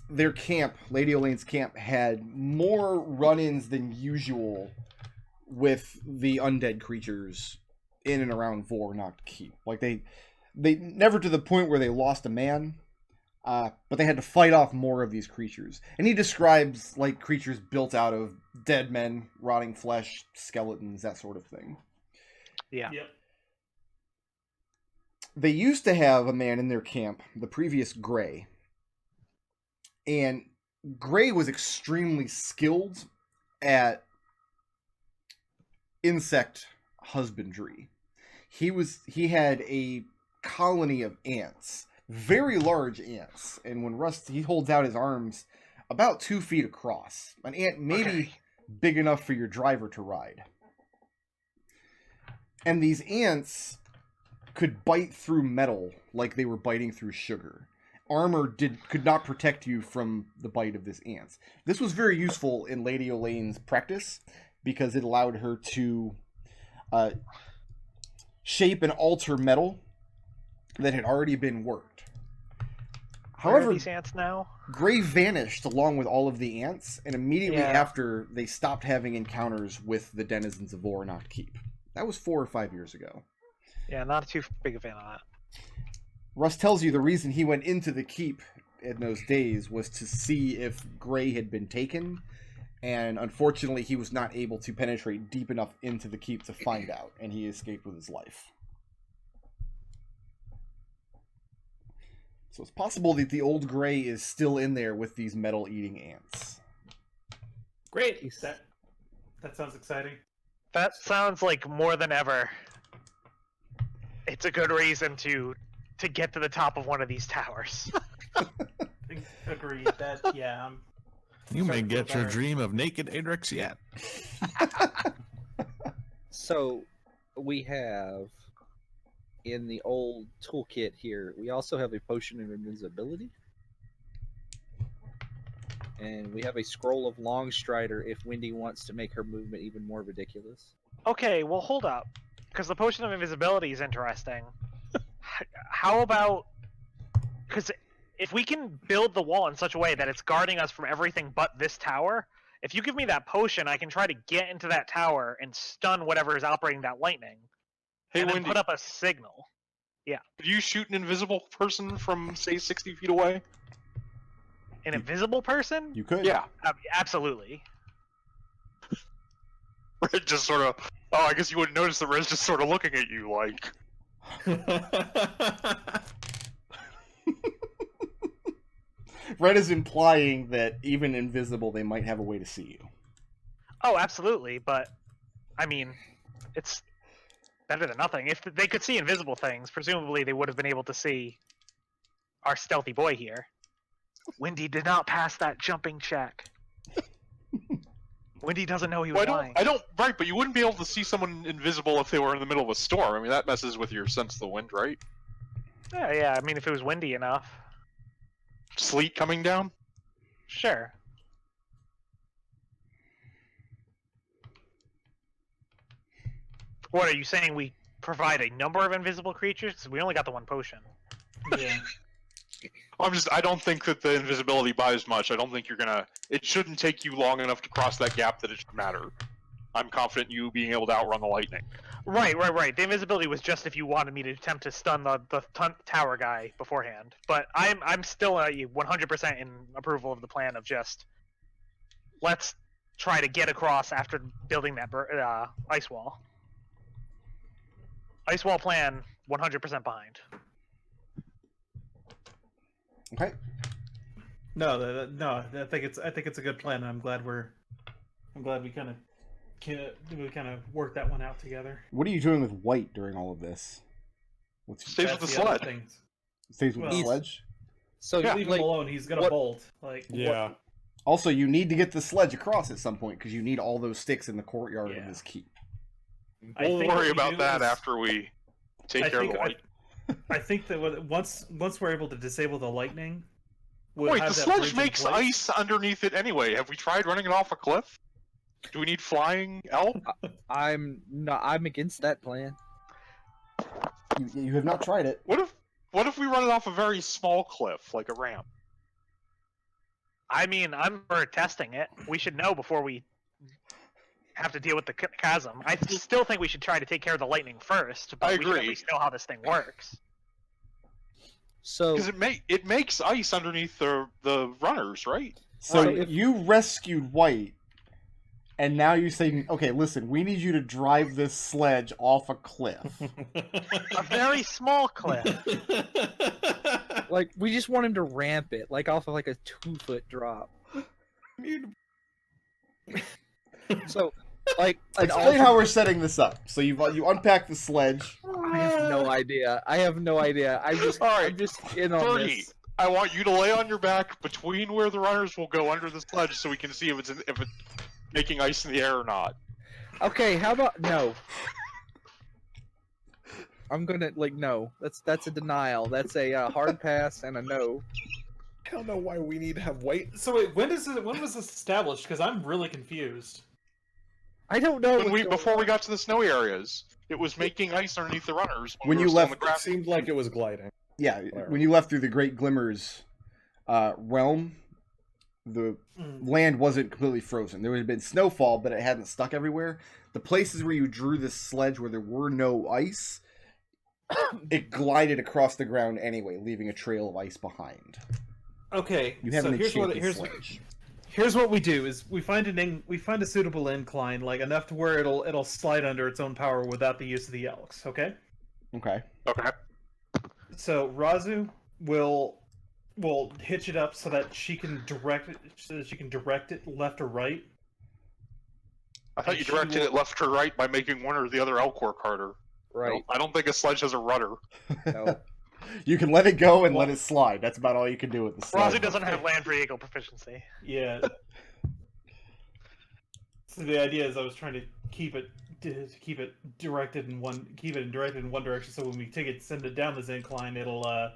Their camp, Lady Elaine's camp, had more run-ins than usual with the undead creatures in and around Voronok Keep. Like they never to the point where they lost a man, but they had to fight off more of these creatures. And he describes like creatures built out of dead men, rotting flesh, skeletons, that sort of thing. Yeah. Yep. They used to have a man in their camp, the previous Gray. And Gray was extremely skilled at insect husbandry. He had a colony of ants, very large ants, and when he holds out his arms about 2 feet across. An ant maybe big enough for your driver to ride. And these ants could bite through metal like they were biting through sugar. Armor could not protect you from the bite of this ants. This was very useful in Lady Elaine's practice because it allowed her to shape and alter metal that had already been worked. However, these ants now? Gray vanished along with all of the ants, and immediately after they stopped having encounters with the denizens of Voronok Keep. That was 4 or 5 years ago. Yeah, not too big a fan of that. Russ tells you the reason he went into the keep in those days was to see if Gray had been taken, and unfortunately he was not able to penetrate deep enough into the keep to find out, and he escaped with his life. So it's possible that the old Gray is still in there with these metal-eating ants. Great! That sounds exciting. That sounds like more than ever. It's a good reason to get to the top of one of these towers. Agreed. You may get your dream of naked Adrex yet. So, we have, in the old toolkit here, we also have a potion of invisibility. And we have a scroll of Longstrider if Wendy wants to make her movement even more ridiculous. Okay, well hold up. Because the potion of invisibility is interesting. How about... Because if we can build the wall in such a way that it's guarding us from everything but this tower, if you give me that potion, I can try to get into that tower and stun whatever is operating that lightning. Hey, and then Wendy, put up a signal. Yeah. Could you shoot an invisible person from, say, 60 feet away? An invisible person? You could. Yeah. Absolutely. Red just sort of... Oh, I guess you wouldn't notice the Red's just sort of looking at you like... Red is implying that even invisible, they might have a way to see you. Oh, absolutely, but I mean, it's better than nothing. If they could see invisible things, presumably they would have been able to see our stealthy boy here. Wendy did not pass that jumping check. Wendy doesn't know he was lying. Right, but you wouldn't be able to see someone invisible if they were in the middle of a storm. I mean, that messes with your sense of the wind, right? Yeah, I mean, if it was windy enough. Sleet coming down? Sure. What, are you saying we provide a number of invisible creatures? Because we only got the one potion. Yeah. I don't think that the invisibility buys much. I don't think you're gonna... It shouldn't take you long enough to cross that gap that it should matter. I'm confident in you being able to outrun the lightning. Right. The invisibility was just if you wanted me to attempt to stun the tower guy beforehand. But I'm still 100% in approval of the plan of just... Let's try to get across after building that ice wall. Ice wall plan, 100% behind. Okay. No, I think it's a good plan. I'm glad we kind of worked that one out together. What are you doing with White during all of this? Stays with the sled. Stays with the sledge? So yeah, leave him alone. He's gonna bolt. Yeah. Also, you need to get the sledge across at some point because you need all those sticks in the courtyard of this keep. We'll worry about that after we take care of the light. I think that once we're able to disable the lightning, wait, the sledge makes ice underneath it anyway. Have we tried running it off a cliff? Do we need flying elk? I'm against that plan. You have not tried it. What if we run it off a very small cliff, like a ramp? I mean, I'm for testing it. We should know before we have to deal with the chasm. I still think we should try to take care of the lightning first, but we should at least know how this thing works. So, because it makes ice underneath the runners, right? So you rescued White, and now you say, okay, listen, we need you to drive this sledge off a cliff. A very small cliff. Like, we just want him to ramp it, like off of like a 2-foot drop. So, like, explain how we're setting this up. So you unpack the sledge. I have no idea. I'm just in on Birdie, this. I want you to lay on your back between where the runners will go under the sledge, so we can see if it's making ice in the air or not. Okay, how about no? I'm gonna no. That's a denial. That's a hard pass and a no. I don't know why we need to have White. So wait, when was this established? Because I'm really confused. I don't know. Before we got to the snowy areas, it was making ice underneath the runners. When you left, it seemed like it was gliding. Yeah, when you left through the Great Glimmers realm, the land wasn't completely frozen. There had been snowfall, but it hadn't stuck everywhere. The places where you drew this sledge where there were no ice, it glided across the ground anyway, leaving a trail of ice behind. Okay, you have an enchanted sledge. Here's what we do: is we find a suitable incline, like enough to where it'll slide under its own power without the use of the elks. Okay. Okay. So Raazu will hitch it up so that she can direct it left or right. I thought you directed it left or right by making one or the other elk work harder. Right. I don't think a sledge has a rudder. No. You can let it go and let it slide. That's about all you can do with the sledge. Raazu doesn't have land vehicle proficiency. Yeah. So the idea is I was trying to keep it directed in one direction, so when we send it down this incline, it'll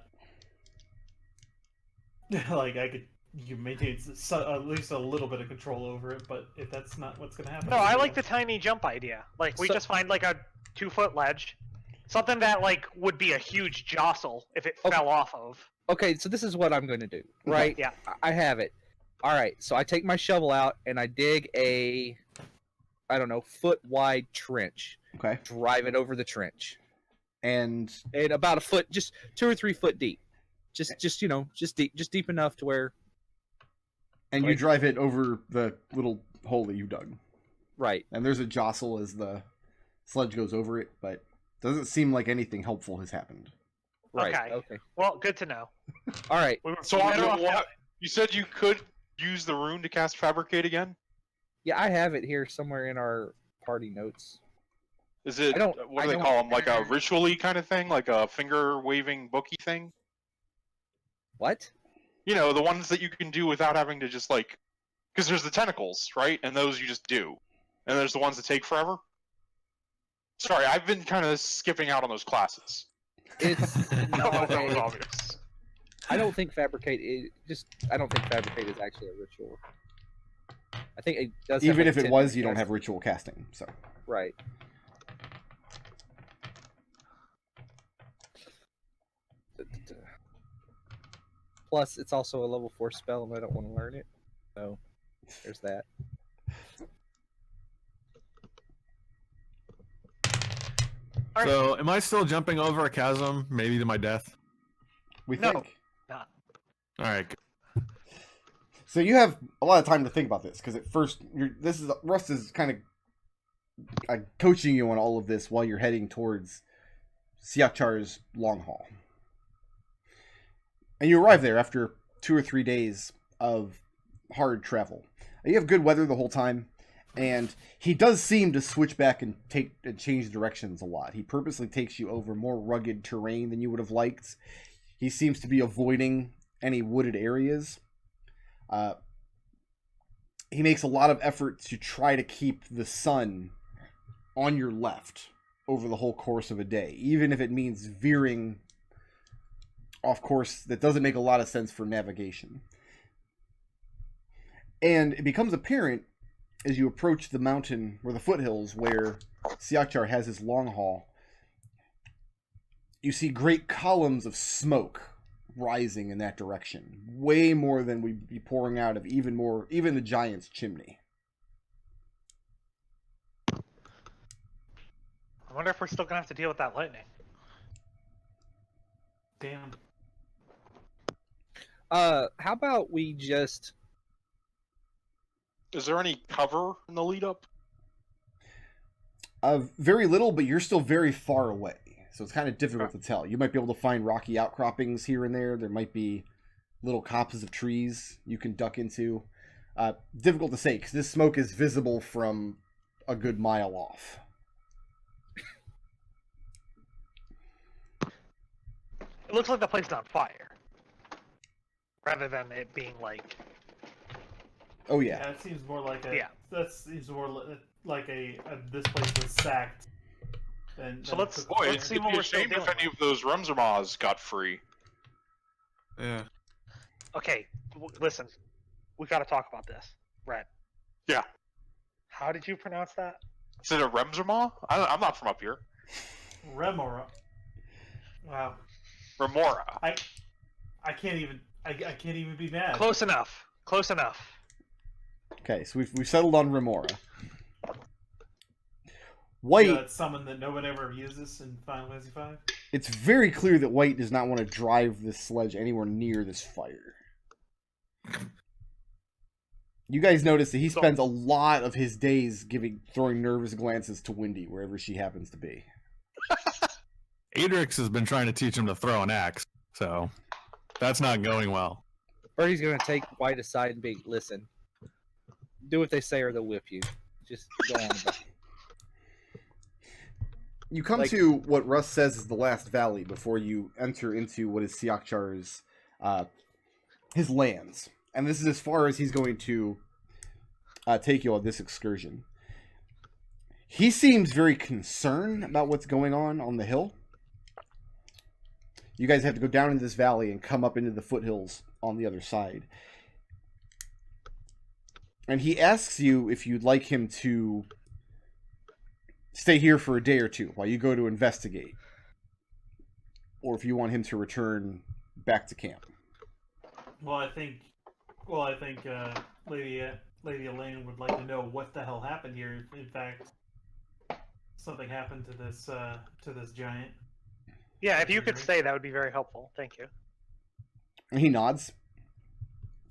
you maintain at least a little bit of control over it. But if that's not what's gonna happen, No, I like the tiny jump idea. Like we just find like a 2-foot ledge, something that like would be a huge jostle if it fell off of. Okay, so this is what I'm going to do, right? Yeah. I have it. All right, so I take my shovel out and I dig a, I don't know, foot-wide trench. Okay. Drive it over the trench. And about a foot, just 2 or 3 foot deep. Just deep enough to where. And you drive it over the little hole that you dug. Right. And there's a jostle as the sledge goes over it, but Doesn't seem like anything helpful has happened. Right. Okay. Okay. Well, good to know. All right. We were So better off now. you said you could use the rune to cast Fabricate again? Yeah, I have it here somewhere in our party notes. Is it, I don't- what I do they don't- call them, like a ritual-y kind of thing? Like a finger-waving bookie thing? What? You know, the ones that you can do without having to just, like... Because there's the tentacles, right? And those you just do. And there's the ones that take forever? Sorry, I've been kind of skipping out on those classes. It's No, not that was a, obvious. I don't think fabricate is I don't think fabricate is actually a ritual. I think it does. Even have, if like, it 10 was, you don't cast- have ritual casting. So right. Plus, it's also a level 4 spell, and I don't want to learn it. So, there's that. So, am I still jumping over a chasm, maybe to my death? we No. think. Not. All right. So you have a lot of time to think about this because at first, Russ is kind of coaching you on all of this while you're heading towards Siakchar's long haul, and you arrive there after 2 or 3 days of hard travel. You have good weather the whole time, and he does seem to switch back and change directions a lot. He purposely takes you over more rugged terrain than you would have liked. He seems to be avoiding any wooded areas. He makes a lot of effort to try to keep the sun on your left over the whole course of a day, even if it means veering off course that doesn't make a lot of sense for navigation. And it becomes apparent as you approach the mountain or the foothills where Siakchar has his long haul. You see great columns of smoke rising in that direction, way more than we'd be pouring out of even the giant's chimney. I wonder if we're still gonna have to deal with that lightning. Damn. How about we just... Is there any cover in the lead-up? Very little, but you're still very far away. So it's kind of difficult to tell. You might be able to find rocky outcroppings here and there. There might be little copses of trees you can duck into. Difficult to say, because this smoke is visible from a good mile off. It looks like the place is on fire, rather than it being like. Oh yeah. Yeah, it seems more like a. Yeah. That seems more like this place was sacked. So let's Boy, let's see it'd what be we're a still shame dealing if any with. of those Remzermaz got free. Yeah. Okay, listen, we got to talk about this, Red. Yeah. How did you pronounce that? Is it a Remzermaz? I'm not from up here. Remora. Wow. Remora. I can't even be mad. Close enough. Close enough. Okay, so we've settled on Remora. White. You know, it's someone that no one ever uses in Final Fantasy V. It's very clear that White does not want to drive this sledge anywhere near this fire. You guys notice that he spends a lot of his days throwing nervous glances to Wendy wherever she happens to be. Adrex has been trying to teach him to throw an axe, so that's not going well. Birdie's going to take White aside and be, listen, do what they say or they'll whip you. Just go on about it. You come to what Russ says is the last valley before you enter into what is Siakchar's his lands. And this is as far as he's going to take you on this excursion. He seems very concerned about what's going on the hill. You guys have to go down into this valley and come up into the foothills on the other side. And he asks you if you'd like him to stay here for a day or two while you go to investigate, or if you want him to return back to camp. Well, I think Lady Elaine would like to know what the hell happened here. In fact, something happened to this giant. Yeah, if you could stay, that would be very helpful. Thank you. And he nods.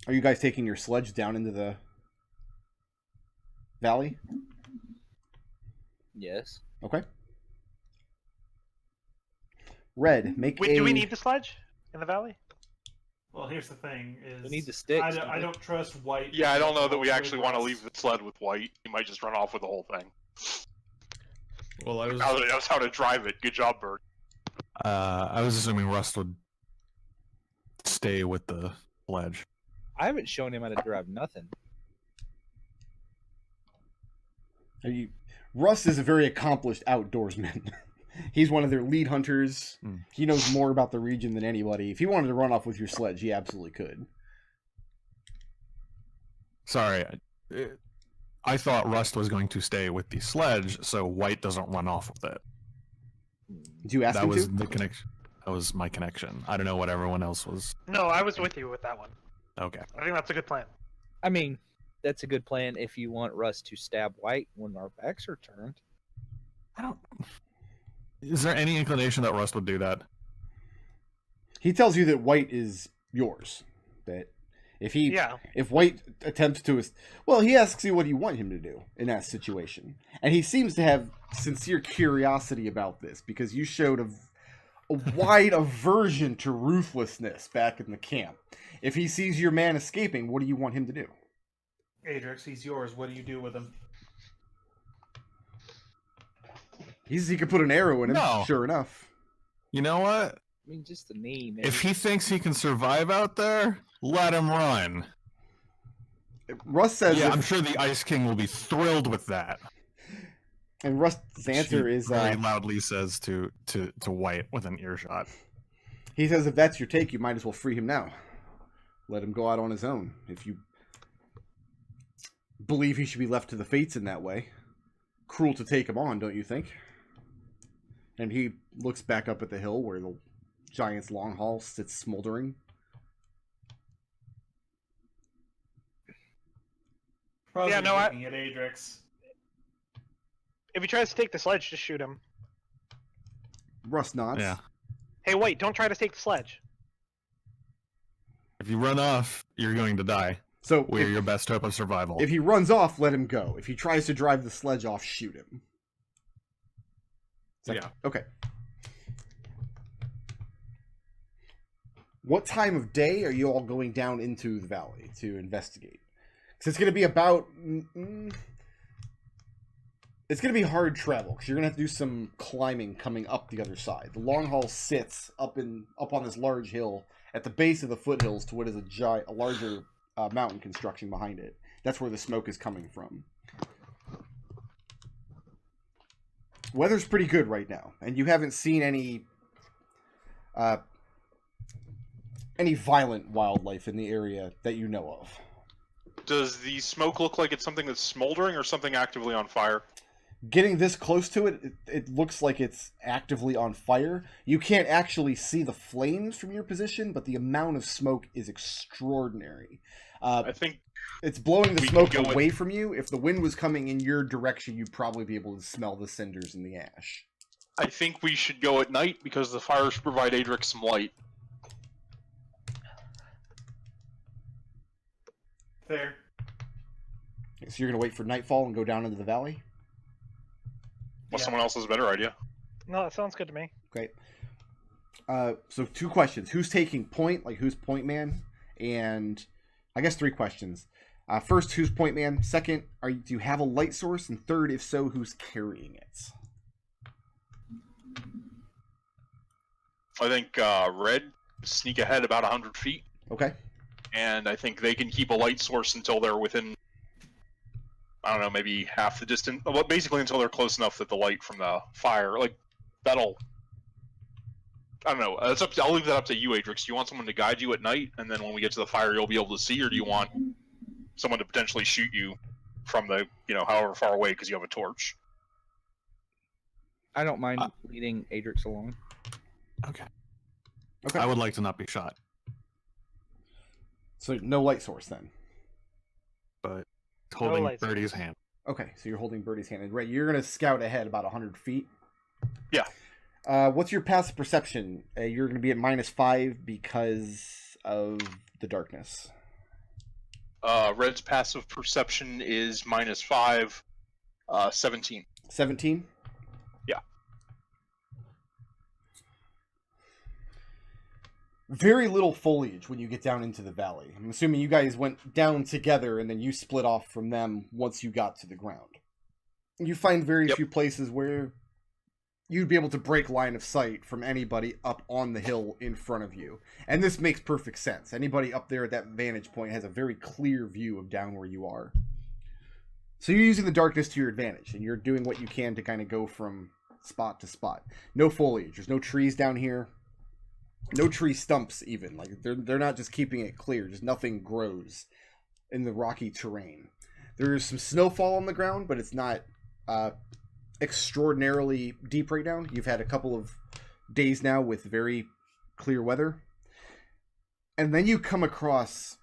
Are you guys taking your sledge down into the valley? Yes. Okay. Red, make Wait, a... do we need the sledge in the valley? Well, here's the thing: is We need the sticks. I don't trust White. Yeah, I don't know that we with actually want to Rust. leave the sled with White. He might just run off with the whole thing. Well, I Now that he knows how to drive it. Good job, Bird. I was assuming Rust would stay with the sledge. I haven't shown him how to drive nothing. Russ is a very accomplished outdoorsman. He's one of their lead hunters. He knows more about the region than anybody. If he wanted to run off with your sledge, he absolutely could. Sorry, I thought Rust was going to stay with the sledge, so White doesn't run off with it. Did you ask That him was to? the connection. That was my connection. I don't know what everyone else was. No, I was with you with that one. Okay. I think that's a good plan. I mean, that's a good plan if you want Rust to stab White when our backs are turned. I don't. Is there any inclination that Rust would do that? He tells you that White is yours. That if White attempts to, well, he asks you what you want him to do in that situation, and he seems to have sincere curiosity about this because you showed a wide aversion to ruthlessness back in the camp. If he sees your man escaping, what do you want him to do? Adrex, he's yours. What do you do with him? He can put an arrow in him. No. Sure enough. You know what? I mean, just the name. If he thinks he can survive out there, let him run. Russ says, Yeah, I'm sure the Ice King will be thrilled with that. and Russ's answer He is very loudly says to White with an earshot. he says, if that's your take, you might as well free him now. Let him go out on his own. If you believe he should be left to the fates in that way. Cruel to take him on, don't you think? And he looks back up at the hill where the giant's long hall sits smoldering. Probably Yeah, no, looking at Adrex. If he tries to take the sledge, just shoot him. Russ nods. Yeah. Hey, wait, don't try to take the sledge. If you run off, you're going to die. So We're your best hope of survival. if he runs off, let him go. If he tries to drive the sledge off, shoot him. Yeah. Okay. What time of day are you all going down into the valley to investigate? Because it's going to be about... It's going to be hard travel, because you're going to have to do some climbing coming up the other side. The long haul sits up on this large hill at the base of the foothills to what is a larger mountain construction behind it. That's where the smoke is coming from. Weather's pretty good right now, and you haven't seen any violent wildlife in the area that you know of. Does the smoke look like it's something that's smoldering or something actively on fire? Getting this close to it, it looks like it's actively on fire. You can't actually see the flames from your position, but the amount of smoke is extraordinary. I think it's blowing the we smoke can go away from you. If the wind was coming in your direction, you'd probably be able to smell the cinders and the ash. I think we should go at night because the fires provide Adrex some light. Fair. So you're going to wait for nightfall and go down into the valley? Unless Yeah. someone else has a better idea. No, that sounds good to me. Great. So 2 questions. Who's taking point? Like, who's point man? And I guess 3 questions. First, who's point man? Second, do you have a light source? And third, if so, who's carrying it? I think Red sneak ahead about 100 feet, Okay. and I think they can keep a light source until they're within, I don't know, maybe half the distance. Well, basically until they're close enough that the light from the fire, like, that'll... I don't know. I'll leave that up to you, Adrex. Do you want someone to guide you at night, and then when we get to the fire, you'll be able to see, or do you want someone to potentially shoot you from the, however far away because you have a torch? I don't mind leading Adrex along. Okay. Okay. I would like to not be shot, So no light source then. but holding lights. Birdie's hand. Okay, so you're holding Birdie's hand. And Red, you're going to scout ahead about 100 feet. Yeah. What's your passive perception? You're going to be at -5 because of the darkness. Red's passive perception is -5, 17. 17? Yeah. very little foliage when you get down into the valley. I'm assuming you guys went down together and then you split off from them once you got to the ground. You find very few places where you'd be able to break line of sight from anybody up on the hill in front of you. And this makes perfect sense. Anybody up there at that vantage point has a very clear view of down where you are. So you're using the darkness to your advantage, and you're doing what you can to kind of go from spot to spot. No foliage. There's no trees down here. No tree stumps even. Like they're not just keeping it clear. Just nothing grows in the rocky terrain. There's some snowfall on the ground, but it's not extraordinarily deep right now. You've had a couple of days now with very clear weather. And then you come across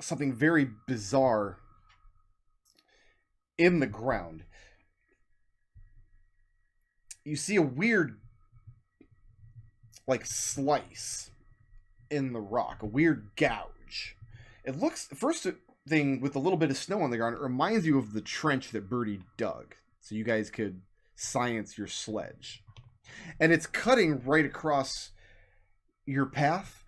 something very bizarre in the ground. You see a weird slice in the rock, a weird gouge. It looks, first thing, with a little bit of snow on the ground, it reminds you of the trench that Birdie dug, so you guys could science your sledge. And it's cutting right across your path,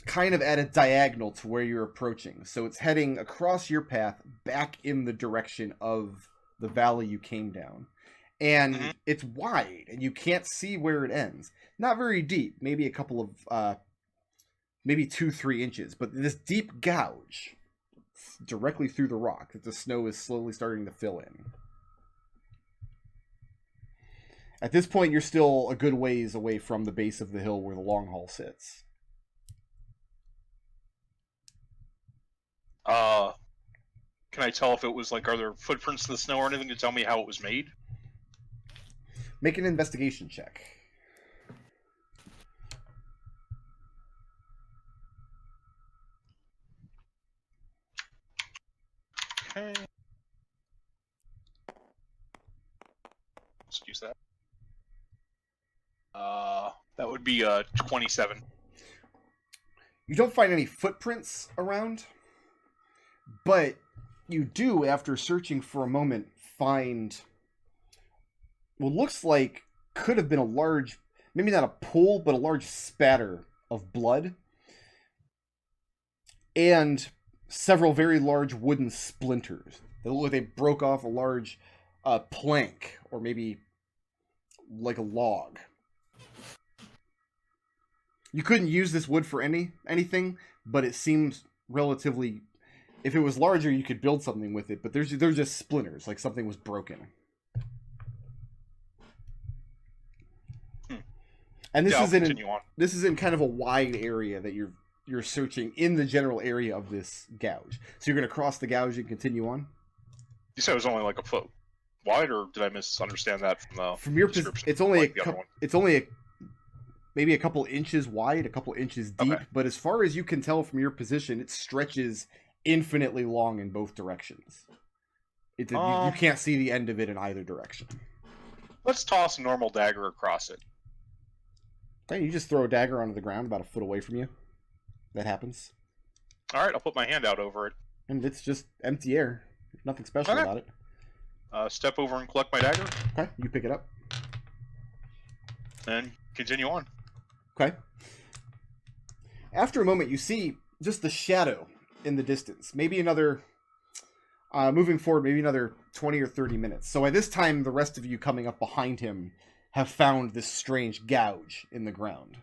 kind of at a diagonal to where you're approaching. So it's heading across your path back in the direction of the valley you came down. And it's wide, and you can't see where it ends. Not very deep, maybe a couple of, maybe 2-3 inches, but this deep gouge directly through the rock that the snow is slowly starting to fill in. At this point, you're still a good ways away from the base of the hill where the long haul sits. Can I tell if it was are there footprints in the snow or anything to tell me how it was made? Make an investigation check. Okay. Excuse that. That would be 27. You don't find any footprints around, but you do, after searching for a moment, find what looks like could have been a large, maybe not a pool, but a large spatter of blood. And several very large wooden splinters. They look like they broke off a large plank, or maybe like a log. You couldn't use this wood for anything, but it seems relatively... If it was larger, you could build something with it, but there's just splinters, like something was broken. And this is in kind of a wide area that you're searching in the general area of this gouge. So you're going to cross the gouge and continue on? You said it was only like a foot wide, or did I misunderstand that from your description? It's only maybe a couple inches wide, a couple inches deep, okay. But as far as you can tell from your position, it stretches infinitely long in both directions. You can't see the end of it in either direction. Let's toss a normal dagger across it. Okay, you just throw a dagger onto the ground about a foot away from you. That happens. Alright, I'll put my hand out over it. And it's just empty air. There's nothing special about it. Step over and collect my dagger. Okay, you pick it up. And continue on. Okay. After a moment, you see just the shadow in the distance. Maybe another... moving forward, maybe another 20 or 30 minutes. So by this time, the rest of you coming up behind him have found this strange gouge in the ground.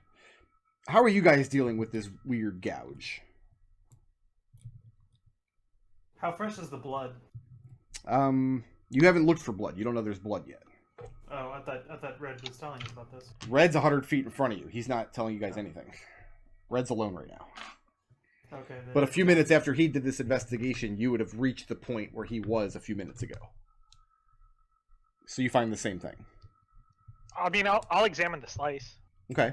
How are you guys dealing with this weird gouge? How fresh is the blood? You haven't looked for blood. You don't know there's blood yet. Oh, I thought Red was telling us about this. Red's 100 feet in front of you. He's not telling you guys anything. Red's alone right now. Okay. But a few minutes after he did this investigation, you would have reached the point where he was a few minutes ago. So you find the same thing. I mean, I'll examine the slice. Okay.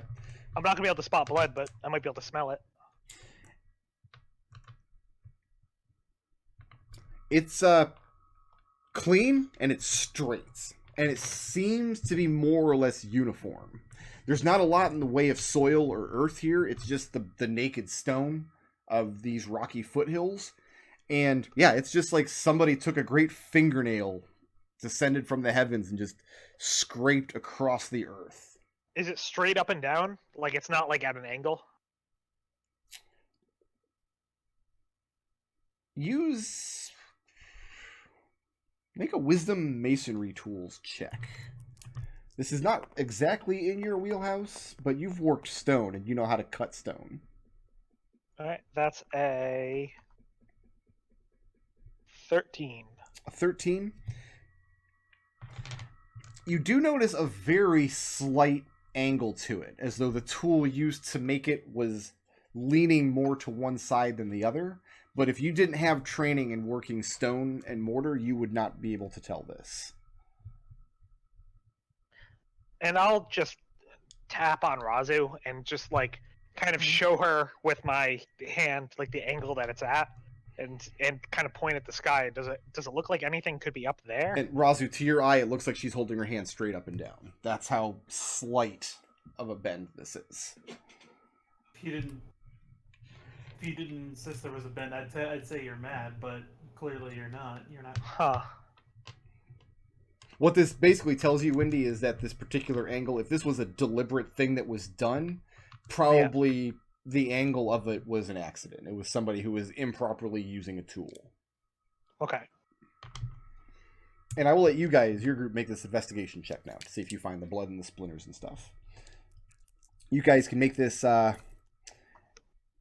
I'm not going to be able to spot blood, but I might be able to smell it. It's clean, and it's straight. And it seems to be more or less uniform. There's not a lot in the way of soil or earth here. It's just the naked stone of these rocky foothills. And yeah, it's just like somebody took a great fingernail descended from the heavens and just scraped across the earth. Is it straight up and down? Like it's not like at an angle? Make a wisdom masonry tools check. This is not exactly in your wheelhouse, but you've worked stone and you know how to cut stone. Alright, that's a 13. A 13. You do notice a very slight angle to it, as though the tool used to make it was leaning more to one side than the other. But if you didn't have training in working stone and mortar, you would not be able to tell this. And I'll just tap on Raazu and just like kind of show her with my hand like the angle that it's at, and kind of point at the sky. Does it look like anything could be up there? And Raazu, to your eye, it looks like she's holding her hand straight up and down. That's how slight of a bend this is. If you didn't insist there was a bend, I'd say you're mad, but clearly you're not. You're not. Huh. What this basically tells you, Wendy, is that this particular angle, if this was a deliberate thing that was done, probably the angle of it was an accident. It was somebody who was improperly using a tool. Okay. And I will let you guys, your group, make this investigation check now to see if you find the blood and the splinters and stuff. You guys can make this at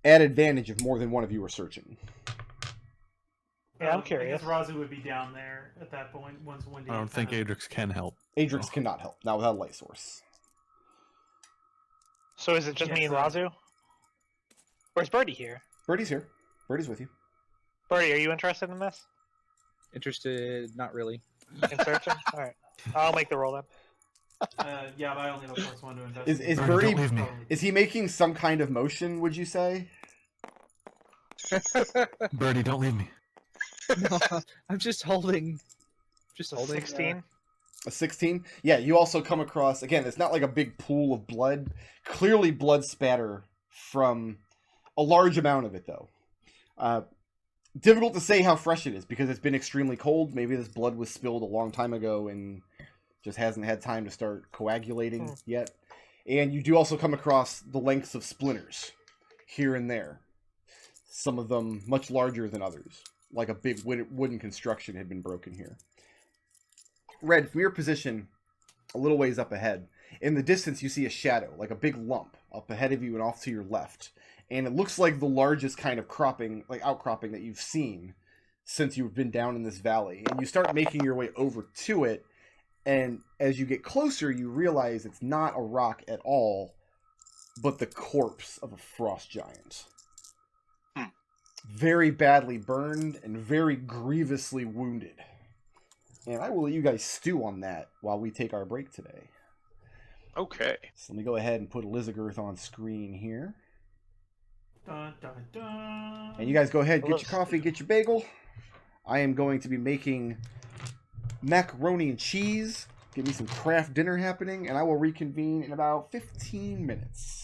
advantage if more than one of you are searching. Yeah, I'm curious. I guess Raazu would be down there at that point once Wendy. I don't think Adrex can help. Adrex cannot help, not without a light source. So is it just me and Raazu? Or is Birdie here? Birdie's here. Birdie's with you. Birdie, are you interested in this? Interested? Not really. In searching? Alright. I'll make the roll then. Yeah, but I only know plus one to investigate. Is Birdie, Birdie, don't leave me. is he making some kind of motion, would you say? Birdie, don't leave me. No, I'm just holding. Just holding. 16? A 16? Yeah, you also come across, again, it's not like a big pool of blood. Clearly blood spatter from a large amount of it, though. Difficult to say how fresh it is, because it's been extremely cold. Maybe this blood was spilled a long time ago and just hasn't had time to start coagulating yet. And you do also come across the lengths of splinters here and there. Some of them much larger than others. Like a big wooden construction had been broken here. Red, from your position, a little ways up ahead, in the distance you see a shadow, like a big lump, up ahead of you and off to your left. And it looks like the largest kind of outcropping that you've seen since you've been down in this valley. And you start making your way over to it, and as you get closer, you realize it's not a rock at all, but the corpse of a frost giant. Very badly burned and very grievously wounded. And I will let you guys stew on that while we take our break today. Okay. So let me go ahead and put Elizagirth on screen here. Dun, dun, dun. And you guys go ahead, get your coffee, get your bagel. I am going to be making macaroni and cheese. Get me some craft dinner happening, and I will reconvene in about 15 minutes.